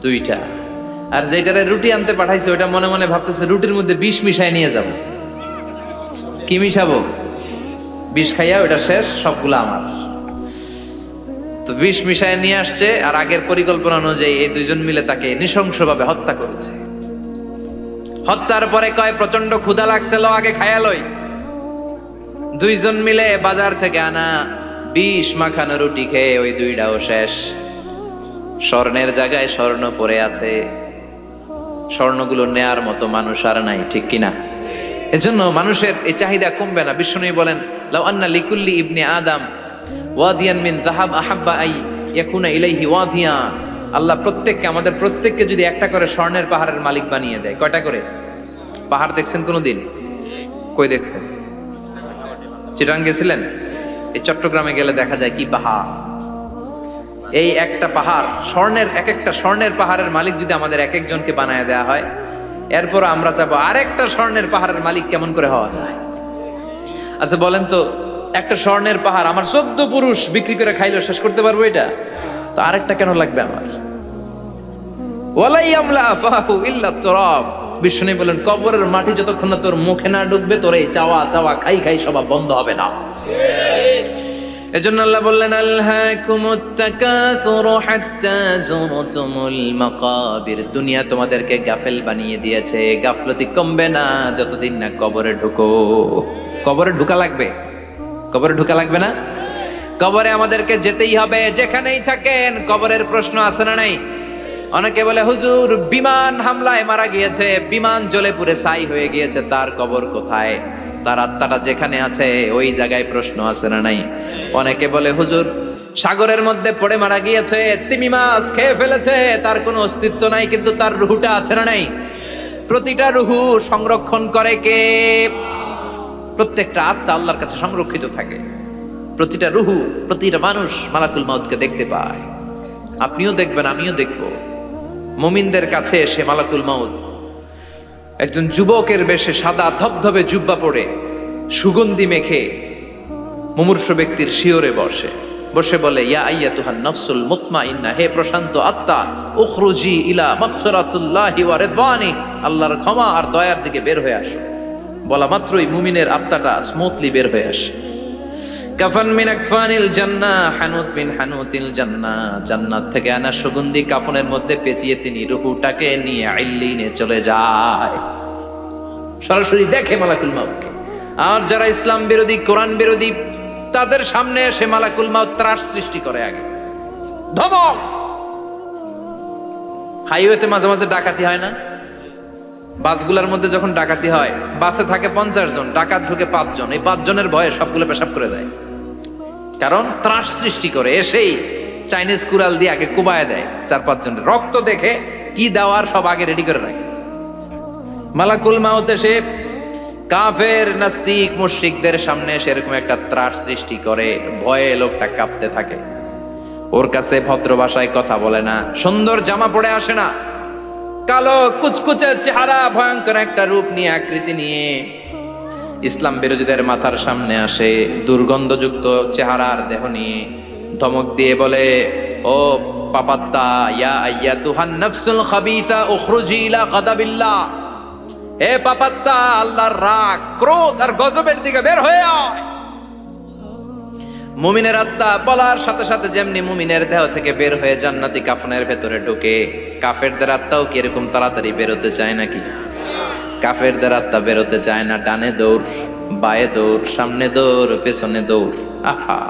A: 2টা। আর যেটারে রুটি আনতে পাঠাইছে ওইটা মনে মনে ভাবতেছে রুটির মধ্যে বিষ মিশাই নিয়ে যাব। কি মিশাবো? বিষ খাইয়া ওইটা শেষ, সবগুলো আমার। তো বিষ মিশায় নিয়ে আসছে, আর আগের পরিকল্পনা অনুযায়ী এই 2 জন মিলে তাকে নৃশংসভাবে হত্যা করেছে। হত্যার পরে কয় প্রচন্ড ক্ষুধা লাগছে, লো আগে খায়া লই। 2 জন মিলে বাজার থেকে আনা বিষ মাখানো রুটি খেয়ে ওই 2টাও শেষ। স্বর্ণের জায়গায় স্বর্ণ পড়ে আছে। স্বর্ণগুলো নেয়ার মতো মানুষ আর নাই, ঠিক কিনা? এজন্য মানুষের এই চাহিদা কমবে না। বিষ্ণু বলেন, লাউ আন্না লিকুল্লি ইবনে আদম ওয়াদিয়ান মিন যাহাব আহাব্বা আই ইয়াকুনা ইলাইহি ওয়াদিয়ান। আল্লাহ প্রত্যেককে, আমাদের প্রত্যেককে যদি একটা করে স্বর্ণের পাহাড়ের মালিক বানিয়ে দেয়। কয়টা করে পাহাড় দেখছেন কোনোদিন? কই দেখছেন? চিটাং গেছিলেন? এই চট্টগ্রামে গেলে দেখা যায় কি পাহাড়। এই একটা পাহাড় স্বর্ণের, এক একটা স্বর্ণের পাহাড়ের মালিক যদি আমাদের এক একজনকে বানায় দেওয়া হয়, এরপর আমরা চাবো আরেকটা স্বর্ণের পাহাড়ের মালিক কেমন করে হওয়া যায়। আচ্ছা বলেন তো, একটা স্বর্ণের পাহাড় আমার 14 পুরুষ বিক্রি করে খাইলেও শেষ করতে পারবো এটা? তো আরেকটা কেন লাগবে আমার? ওয়ালাই আমলা আফাহু ইল্লা তুরাব। বিষ্ণু বলেন, কবরের মাটি যতক্ষণ না তোর মুখে না ঢুকবে, তোর এই চাওয়া চাওয়া খাই খাই সব বন্ধ হবে না। এজন্য আল্লাহ বললেন, আলহাকুমুত তাকাসুরু হাত্তা যুরতুমুল মাকাবির। দুনিয়া তোমাদেরকে গাফেল বানিয়ে দিয়েছে, গাফলতি কমবে না যতদিন না কবরে ঢুকো। কবরে ঢুকা লাগবে, কবরে ঢুকা লাগবে না? কবরে আমাদেরকে যেতেই হবে, যেখানেই থাকেন। কবরের প্রশ্ন আছে না নাই? অনেকে বলে, হুজুর বিমান হামলায় মারা গিয়েছে, বিমান জ্বলে পুড়ে ছাই হয়ে গিয়েছে, তার কবর কোথায়? তার আত্মাটা যেখানে আছে ওই জায়গায় প্রশ্ন আছে না নাই? অনেকে বলে, হুজুর সাগরের মধ্যে পড়ে মারা গিয়েছে, তিমি মাছ খেয়ে ফেলেছে, তার কোনো অস্তিত্ব নাই, কিন্তু তার রুহুটা আছে না নাই? প্রতিটা রুহু সংরক্ষণ করে কে? প্রত্যেকটা আত্মা আল্লাহর কাছে সংরক্ষিত থাকে। প্রতিটা রুহু, প্রতিটা মানুষ মালাকুল মাউতকে দেখতে পায়। আপনিও দেখবেন, আমিও দেখব। মুমিনদের কাছে এসে মালাকুল মাউত একজন যুবকের বেশে সাদা ধবধবে জুব্বা পরে সুগন্ধি মেখে মুমূর্ষু ব্যক্তির শিয়রে বসে বসে বলে, ইয়া আইয়াতুহান নাফসুল মুতমাইন্না, হে প্রশান্ত আত্মা, উখরুজি ইলা মাগফিরাতুল্লাহি ওয়া রিদওয়ানি, আল্লাহর ক্ষমা আর দয়ার দিকে বের হয়ে আসো। বলা মাত্রই মুমিনের আত্মাটা স্মুথলি বের হয়ে আসে। কাফান মিন আকফানিল জান্নাহ, হানুত মিন হানুতিল জান্নাহ, জান্নাত থেকে আনা সুগন্ধি কাফনের মধ্যে পেঁচিয়ে তিনি রূহটাকে নিয়ে ইল্লিনে চলে যায়। সরাসরি দেখে মালাকুল মাউতকে। আর যারা ইসলাম বিরোধী, কোরআন বিরোধী, তাদের সামনে এসে মালাকুল মাউত ত্রাস সৃষ্টি করে। আগে ধমক। হাইওয়েতে মাঝে মাঝে ডাকাতি হয় না? বাসগুলোর মধ্যে যখন ডাকাতি হয়, বাসে থাকে 50 জন, ডাকাত ঢুকে 5 জন। এই 5 জনের ভয়ে সবগুলো পেশাব করে দেয়, কারণ ত্রাস সৃষ্টি করে। এসেই চাইনিজ কুড়াল দিয়ে আগে কুবায় দেয় 4-5 জনের। রক্ত দেখে কি দেওয়ার সব আগে রেডি করে রাখে। মালাকুল মাউত এসে কাফের নাস্তিক মুশরিকদের সামনে সেরকম একটা ত্রাস সৃষ্টি করে, ভয়ে লোকটা কাঁপতে থাকে। ওর কাছে ভদ্র ভাষায় কথা বলে না, সুন্দর জামা পরে আসে না, কালো কুচকুচে চেহারা, ভয়ঙ্কর একটা রূপ নিয়ে, আকৃতি নিয়ে ইসলাম বিরোধীদের মাথার সামনে আসে, দুর্গন্ধযুক্ত চেহারার দেহ নিয়ে ধমক দিয়ে বলে, ও পাপাত্তা, ইয়া আইয়াতুহান নাফসুল খাবিসা উখরুজি ইলা গাদাবিল্লাহ, হে পাপাত্তা, আল্লাহর রাগ, ক্রোধ আর গজবের দিকে বের হয়ে আয়। মুমিনের আত্মা বলার সাথে সাথে যেমনি মুমিনের দেহ থেকে বের হয়ে জান্নাতি কাফনের ভেতরে ঢুকে, কাফেরদের আত্মাও কি এরকম তাড়াতাড়ি বেরোতে চায় নাকি? কাফেরদের আত্মা বেরোতে চায় না। ডানে দৌড়, বায়ে দৌড়, সামনে দৌড়, পেছনে দৌড়, আহা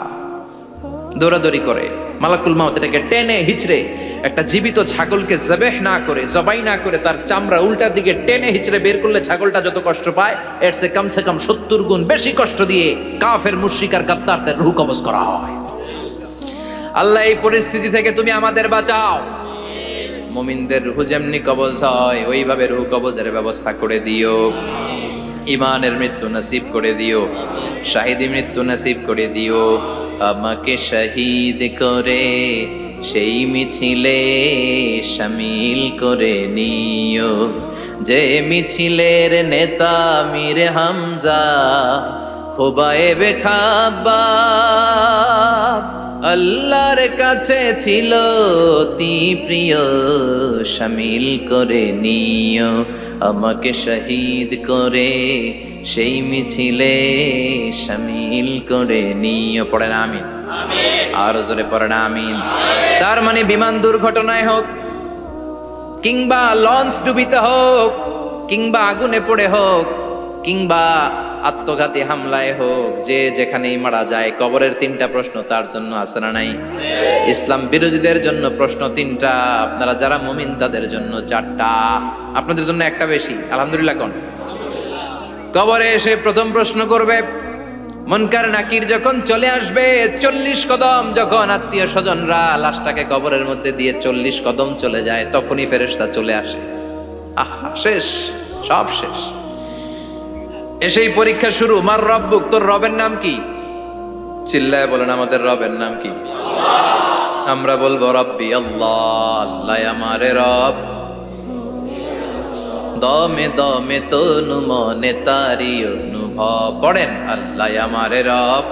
A: দৌড়াদৌড়ি করে। মালাকুল মাউত এটাকে টেনে হিচড়ে, একটা জীবিত ছাগলকে জবেহ না করে, জবাই না করে, তার চামড়া উল্টার দিকে টেনে হিচড়ে বের করলে ছাগলটা যত কষ্ট পায়, এর চেয়ে কমসে কম 70 গুণ বেশি কষ্ট দিয়ে কাফের মুশরিক আর গাদ্দারদের রূহ কবজ করা হয়। আল্লাহ এই পরিস্থিতি থেকে তুমি আমাদের বাঁচাও। মুমিনদের রূহ যেমনি কবজ হয়, ওইভাবে রূহ কবজের ব্যবস্থা করে দিও। ইমানের মৃত্যু নসিব করে দিও, শাহিদি মৃত্যু নসিব করে দিও। আমাকে শহীদ করে সেই মিছিলে শামিল করে নিও, যে মিছিলের নেতা মীর হামজা, খুবাইবে খাব্বাব, আল্লাহর কাছে ছিল অতি প্রিয়, শামিল করে নিও। আমাকে শহীদ করে সেই মিছিলে শামিল করে নিও। পড়েন আমিন। আরো জোরে পড়েন আমিন। তার মানে বিমান দুর্ঘটনায় হোক, কিংবা লঞ্চ ডুবিতে হোক, কিংবা আগুনে পড়ে হোক, কিংবা আত্মঘাতী হামলায় হোক, যে যেখানেই মারা যায়, কবরের 3টা প্রশ্ন তার জন্য আছে না নাই? ইসলাম বিরোধীদের জন্য প্রশ্ন 3টা, আপনারা যারা মুমিন তাদের জন্য 4টা, আপনাদের জন্য একটা বেশি। আলহামদুলিল্লাহ কোন? কবরে এসে প্রথম প্রশ্ন করবে, মুনকার নাকির যখন চলে আসবে, 40 কদম যখন আত্মীয় স্বজনরা লাশটাকে কবরের মধ্যে দিয়ে 40 কদম চলে যায়, তখনই ফেরেশতা চলে আসে। আহা, শেষ, সব শেষ। এসেই পরীক্ষা শুরু। মার রব্বুক, তোর রবের নাম কি? চিল্লায় বলেন, আমাদের রবের নাম কি? আমরা বলবো রব্বি আল্লাহ, আল্লাহ আমারে রব। দমে দমে তনু মনে তারি অনুভব। পড়েন, আল্লাহ আমারে রব।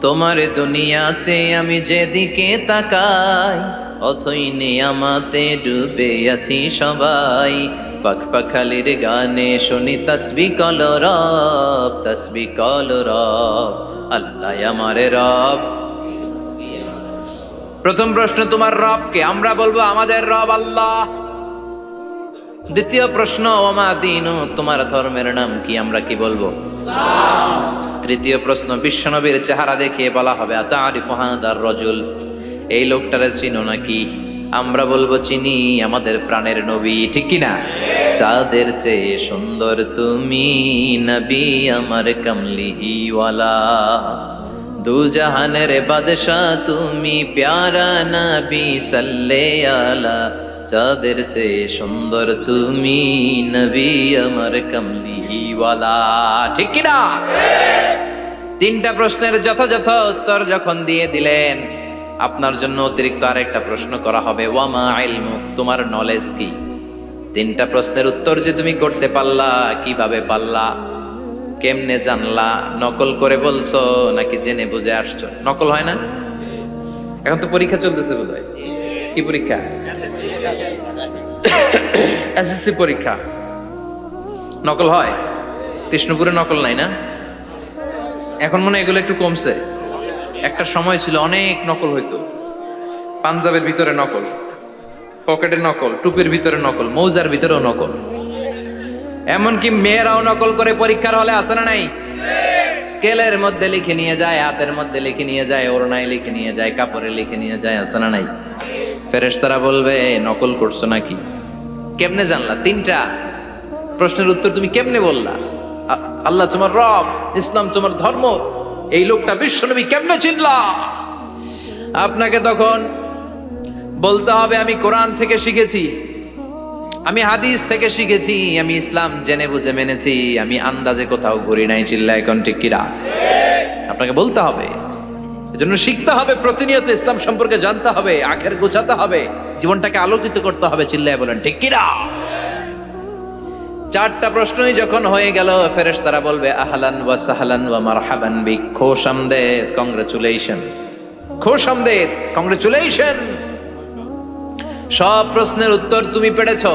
A: তোমার দুনিয়াতে আমি যেদিকে তাকাই, অথই নিয়ামতে ডুবে আছি সবাই। পাখপাখালির গানে শুনি তসবিহ কল রব, তসবিহ কল রব, আল্লাহ আমারে রব। প্রথম প্রশ্ন, তোমার রব কে? আমরা বলবো আমাদের রব আল্লাহ। দ্বিতীয় প্রশ্ন, ওমা দীনু, তোমার ধর্মের নাম কি? আমরা কি বলবো? তৃতীয় প্রশ্ন, বিশ্বনবীর চেহারা দেখিয়ে বলা হবে, আতারিফু হাদার রাজুল, এই লোকটারে চিনো নাকি? আমরা বলবো চিনি, আমাদের প্রাণের নবী, ঠিক কি না? চাঁদের চেয়ে সুন্দর তুমি নবী, আমার কামলিওয়ালা, দু জাহানের বাদশাহ তুমি, প্যারা নবী সাল্লে আলা। চাঁদের চেয়ে সুন্দর তুমি নবী, আমার কামলিওয়ালা, ঠিক কি না? 3টা প্রশ্নের যথাযথ উত্তর যখন দিয়ে দিলেন, আপনার জন্য অতিরিক্ত আরেকটা প্রশ্ন করা হবে, ওয়ামা ইলমুক, তোমার নলেজ কি? 3টা প্রশ্নের উত্তর যে তুমি করতে পারলা, কিভাবে পারলা, কেমনে জানলা? নকল করে বলছো নাকি জেনে বুঝে আসছো? নকল হয় না? এখন তো পরীক্ষা চলতেছে বোধহয়। কি পরীক্ষা? এসএসসি পরীক্ষা। নকল হয়? কৃষ্ণপুরে নকল নাই না? এখন মনে হয় এগুলো একটু কমছে। একটা সময় ছিল অনেক নকল হইতো। পাঞ্জাবের ভিতরে নকল, পকেটে নকল, টুপির ভিতরে নকল, মৌজার ভিতরেও নকল। এমনকি মেয়েরাও নকল করে পরীক্ষার হলে আসে না নাই? স্কেলের মধ্যে লিখে নিয়ে যায়, হাতের মধ্যে লিখে নিয়ে যায়, ওড়নায় লিখে নিয়ে যায়, কাপড়ে লিখে নিয়ে যায়, আসে না নাই? ফেরেশতারা বলবে, নকল করছো নাকি? কেমনে জানলা? 3টা প্রশ্নের উত্তর তুমি কেমনে বললা? আল্লাহ তোমার রব, ইসলাম তোমার ধর্ম, এই লোকটা বিশ্বনবী, কেমনে চিনলা? আপনাকে তখন বলতে হবে, আমি কোরআন থেকে শিখেছি, আমি হাদিস থেকে শিখেছি, আমি ইসলাম জেনে বুঝে মেনেছি, আমি আন্দাজে কোথাও ঘুরি নাই। চিল্লা এখন ঠিক কিরা? আপনাকে বলতে হবে। এজন্য শিখতে হবে, প্রতিনিয়ত ইসলাম সম্পর্কে জানতে হবে, আখের গোছাতে হবে, জীবনটাকে আলোকিত করতে হবে। চিল্লায় বলেন ঠিক কিরা? 4টা প্রশ্নই যখন হয়ে গেল, ফেরেশতারা বলবে, আহলান ওয়া সাহলান ওয়া মারহাবান বিক, খোশামদেদ, কংগ্রেচুলেশন, খোশামদেদ, কংগ্রেচুলেশন। সব প্রশ্নের উত্তর তুমি পেরেছো।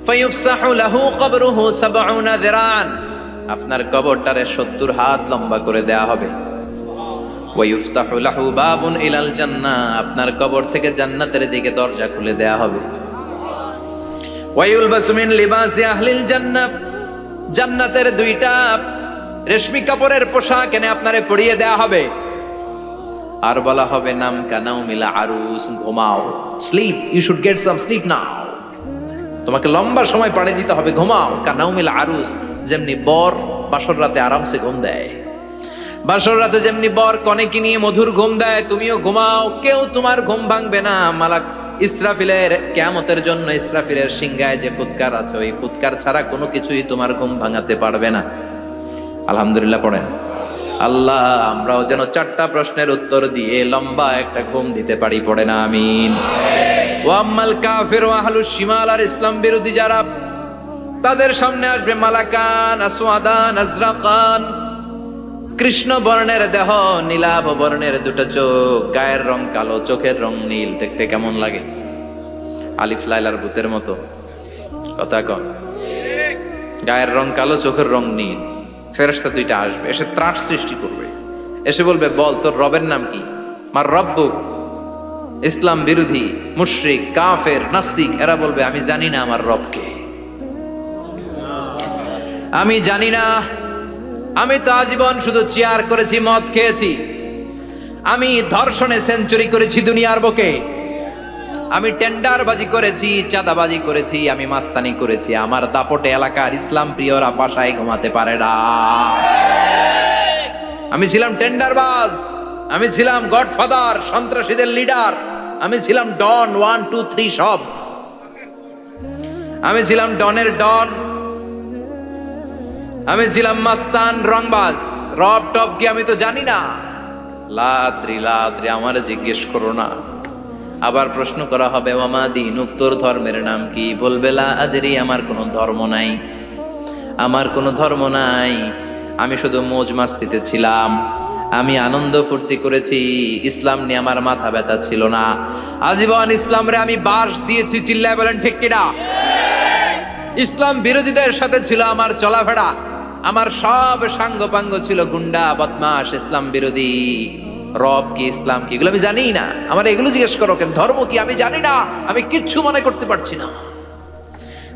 A: ফায়ুফসাহু লাহু কবরুহু 70 যিরান, আপনার কবরটারে 70 হাত লম্বা করে দেয়া হবে। ওয়ায়ুফতাহু লাহু বাবুন ইলাল জান্নাহ, আপনার কবর থেকে জান্নাতের দিকে দরজা খুলে দেয়া হবে। ওয়ায়ুলবাসু মিন লিবাসি আহলিল জান্নাহ, জান্নাতের 2টা রেশমি কাপড়ের পোশাক এনে আপনারে পরিয়ে দেয়া হবে। আর বলা হবে, নাম কানাউ মিলা আরুস, ঘুমাও, sleep, you should get some sleep now, তোমাকে লম্বা সময় পাড়ে দিতে হবে, ঘুমাও। কানাউ মিলা আরুস, যেমনি বর বাসর রাতে আরামসে ঘুম দেয়, বাসর রাতে যেমনি বর কনেকে নিয়ে মধুর ঘুম দেয়, তুমিও ঘুমাও, কেউ তোমার ঘুম ভাঙবে না। মালাক ইসরাফিলের, কিয়ামতের জন্য ইসরাফিলের সিংহায় যে ফুৎকার আছে, ওই ফুৎকার ছাড়া কোনো কিছুই তোমার ঘুম ভাঙাতে পারবে না। আলহামদুলিল্লাহ পড়েন। আল্লাহ আমরাও যেন 4টা প্রশ্নের উত্তর দিয়ে লম্বা একটা ঘুম দিতে পারি, পড়ে না আমিন। ওয়াম্মাল কাফির ওয়া আহলুশ শিমাল, আর ইসলাম বিরোধী যারা, তাদের সামনে আসবে মালাকান আসওয়াদান আজরাকান, কৃষ্ণ বর্ণের দেহ, নীলাভ বর্ণের 2টা চোখ, গায়ের রং কালো, চোখের রং নীল। দেখতে কেমন লাগে? আলিফ লাইলার ভূতের মতো, কথা কন। গায়ের রং কালো, চোখের রং নীল। ফেরেশতা 2টা আসবে, এসে ত্রাস সৃষ্টি করবে, এসে বলবে, বল তোর রবের নাম কি? মার রব্বুক। ইসলাম বিরোধী, মুশরিক, কাফের, নাস্তিক, এরা বলবে, আমি জানি না আমার রবকে। আমি জানি না, আমি তো আজীবন শুধু চেয়ার করেছি, মদ খেয়েছি, আমি ধর্ষণে সেঞ্চুরি করেছি দুনিয়ার বুকে, আমি টেন্ডারবাজি করেছি, চাঁদাবাজি করেছি, আমি মাস্তানি করেছি, আমার দাপটে এলাকার ইসলাম প্রিয়রা বাসায় ঘুমাতে পারে না। আমি ছিলাম টেন্ডারবাজ, আমি ছিলাম গডফাদার, সন্ত্রাসীদের লিডার, আমি ছিলাম ডন 1 2 3 সব, আমি ছিলাম ডনের ডন, আমি ছিলাম মাস্তান, রংবাজ, রব টপ কি আমি তো জানি না। লাদ্রি লাদ্রি আমার জিজ্ঞেস করো না। আবার প্রশ্ন করা হবে ওয়ামা দীনুক, তোর ধর্মের নাম কি? বলবে লা আদরি, আমার কোনো ধর্ম নাই, আমার কোনো ধর্ম নাই, আমি শুধু মৌজ মাস্তিতে ছিলাম, আমি আনন্দ ফুর্তি করেছি, ইসলাম নিয়ে আমার মাথা ব্যথা ছিল না। আজীবন ইসলামরে আমি বাস দিয়েছি, চিল্লায় বলেন ঠিক কিনা? ইসলাম বিরোধীদের সাথে ছিল আমার চলাফেরা, আমার সব সাঙ্গপাঙ্গ ছিল গুন্ডা বদমাশ ইসলাম বিরোধী। রব কি, ইসলাম কি, এগুলো আমি জানি না। আমার এগুলো জিজ্ঞেস করো কেন? ধর্ম কি আমি জানি না, আমি কিচ্ছু মনে করতে পারছি না।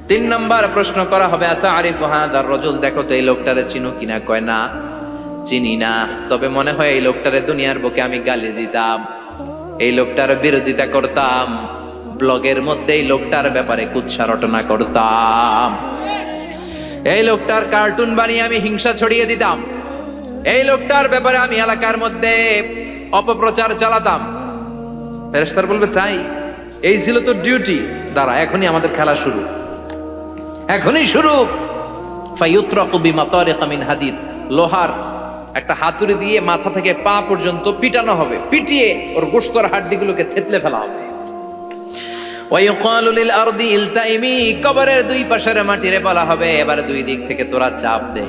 A: 3 নাম্বার প্রশ্ন করা হবে আতারিফু হাদার রাজুল, দেখো তো এই লোকটারে চিনো কিনা? কয় না, চিনি না, তবে মনে হয় এই লোকটারে দুনিয়ার বুকে আমি গালি দিতাম, এই লোকটার বিরোধিতা করতাম, ব্লগের মধ্যে এই লোকটার ব্যাপারে কুৎসা রটনা করতাম, এই লোকটার কার্টুন বানিয়ে আমি হিংসা ছড়িয়ে দিতাম, এই লোকটার ব্যাপারে আমি এলাকার মধ্যে অপপ্রচার চালাতাম। ফেরেশতারা বলবে তাই, এই ছিল তোর ডিউটি, দাঁড়া এখনই আমাদের খেলা শুরু, এখনই শুরু। ফায়ুতরাকু বিমাতারিক মিন হাদিদ, লোহার একটা হাতুড়ি দিয়ে মাথা থেকে পা পর্যন্ত পিটানো হবে, পিটিয়ে ওর গোশতর হাড্ডিগুলোকে থেতলে ফেলা হবে। ওয়ায়ুকালু লিল আরদি ইলতাইমি, কবরের 2 পাশের মাটিরে বলা হবে এবারে 2 দিক থেকে তোরা চাপ দে,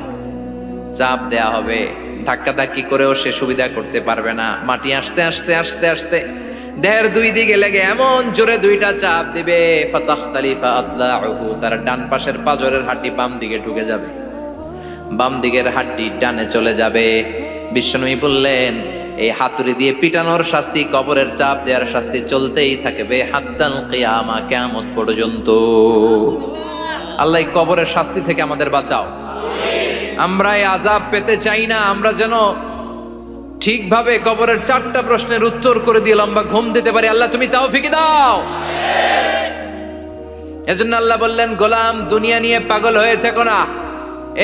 A: চাপ দেয়া হবে, ধাক্কা ধাক্কি করেও সে সুবিধা করতে পারবে না। মাটি আস্তে আস্তে আস্তে আস্তে দেহের 2 দিকে লেগে এমন জোরে 2টা চাপ দিবে, ফাতাখতালিফা আতলাউহু, তার ডান পাশের পাজরের হাড্ডি বাম দিকে ঢুকে যাবে, বাম দিকের হাড্ডি ডানে চলে যাবে। বিশ্বনবী বললেন এই হাতুড়ি দিয়ে পিটানোর শাস্তি, কবরের চাপ দেওয়ার শাস্তি চলতেই থাকবে হাত্তাল কিয়ামা, কিয়ামত পর্যন্ত। আল্লাহ এই কবরের শাস্তি থেকে আমাদের বাঁচাও। আমরা এই আযাব পেতে চাই না, আমরা যেন ঠিকভাবে কবরের 4টা প্রশ্নের উত্তর করে দিয়ে লম্বা ঘুম দিতে পারি। আল্লাহ তুমি তৌফিক দাও। এজন্য আল্লাহ বললেন গোলাম দুনিয়া নিয়ে পাগল হয়ে থেকো না,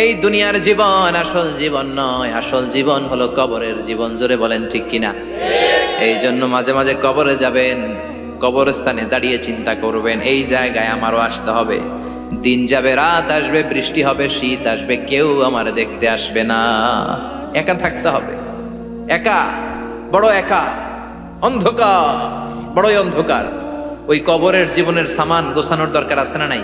A: এই দুনিয়ার জীবন আসল জীবন নয়, আসল জীবন হলো কবরের জীবন। জোরে বলেন ঠিক কিনা? এই জন্য মাঝে মাঝে কবরে যাবেন, কবরস্থানে দাঁড়িয়ে চিন্তা করবেন এই জায়গায় আমারও আসতে হবে, দিন যাবে, রাত আসবে, বৃষ্টি হবে, শীত আসবে, কেউ আমার দেখতে আসবে না, একা থাকতে হবে, একা, বড় একা, অন্ধকার, বড়ই অন্ধকার। ওই কবরের জীবনের সামান গোছানোর দরকার আছে না নাই?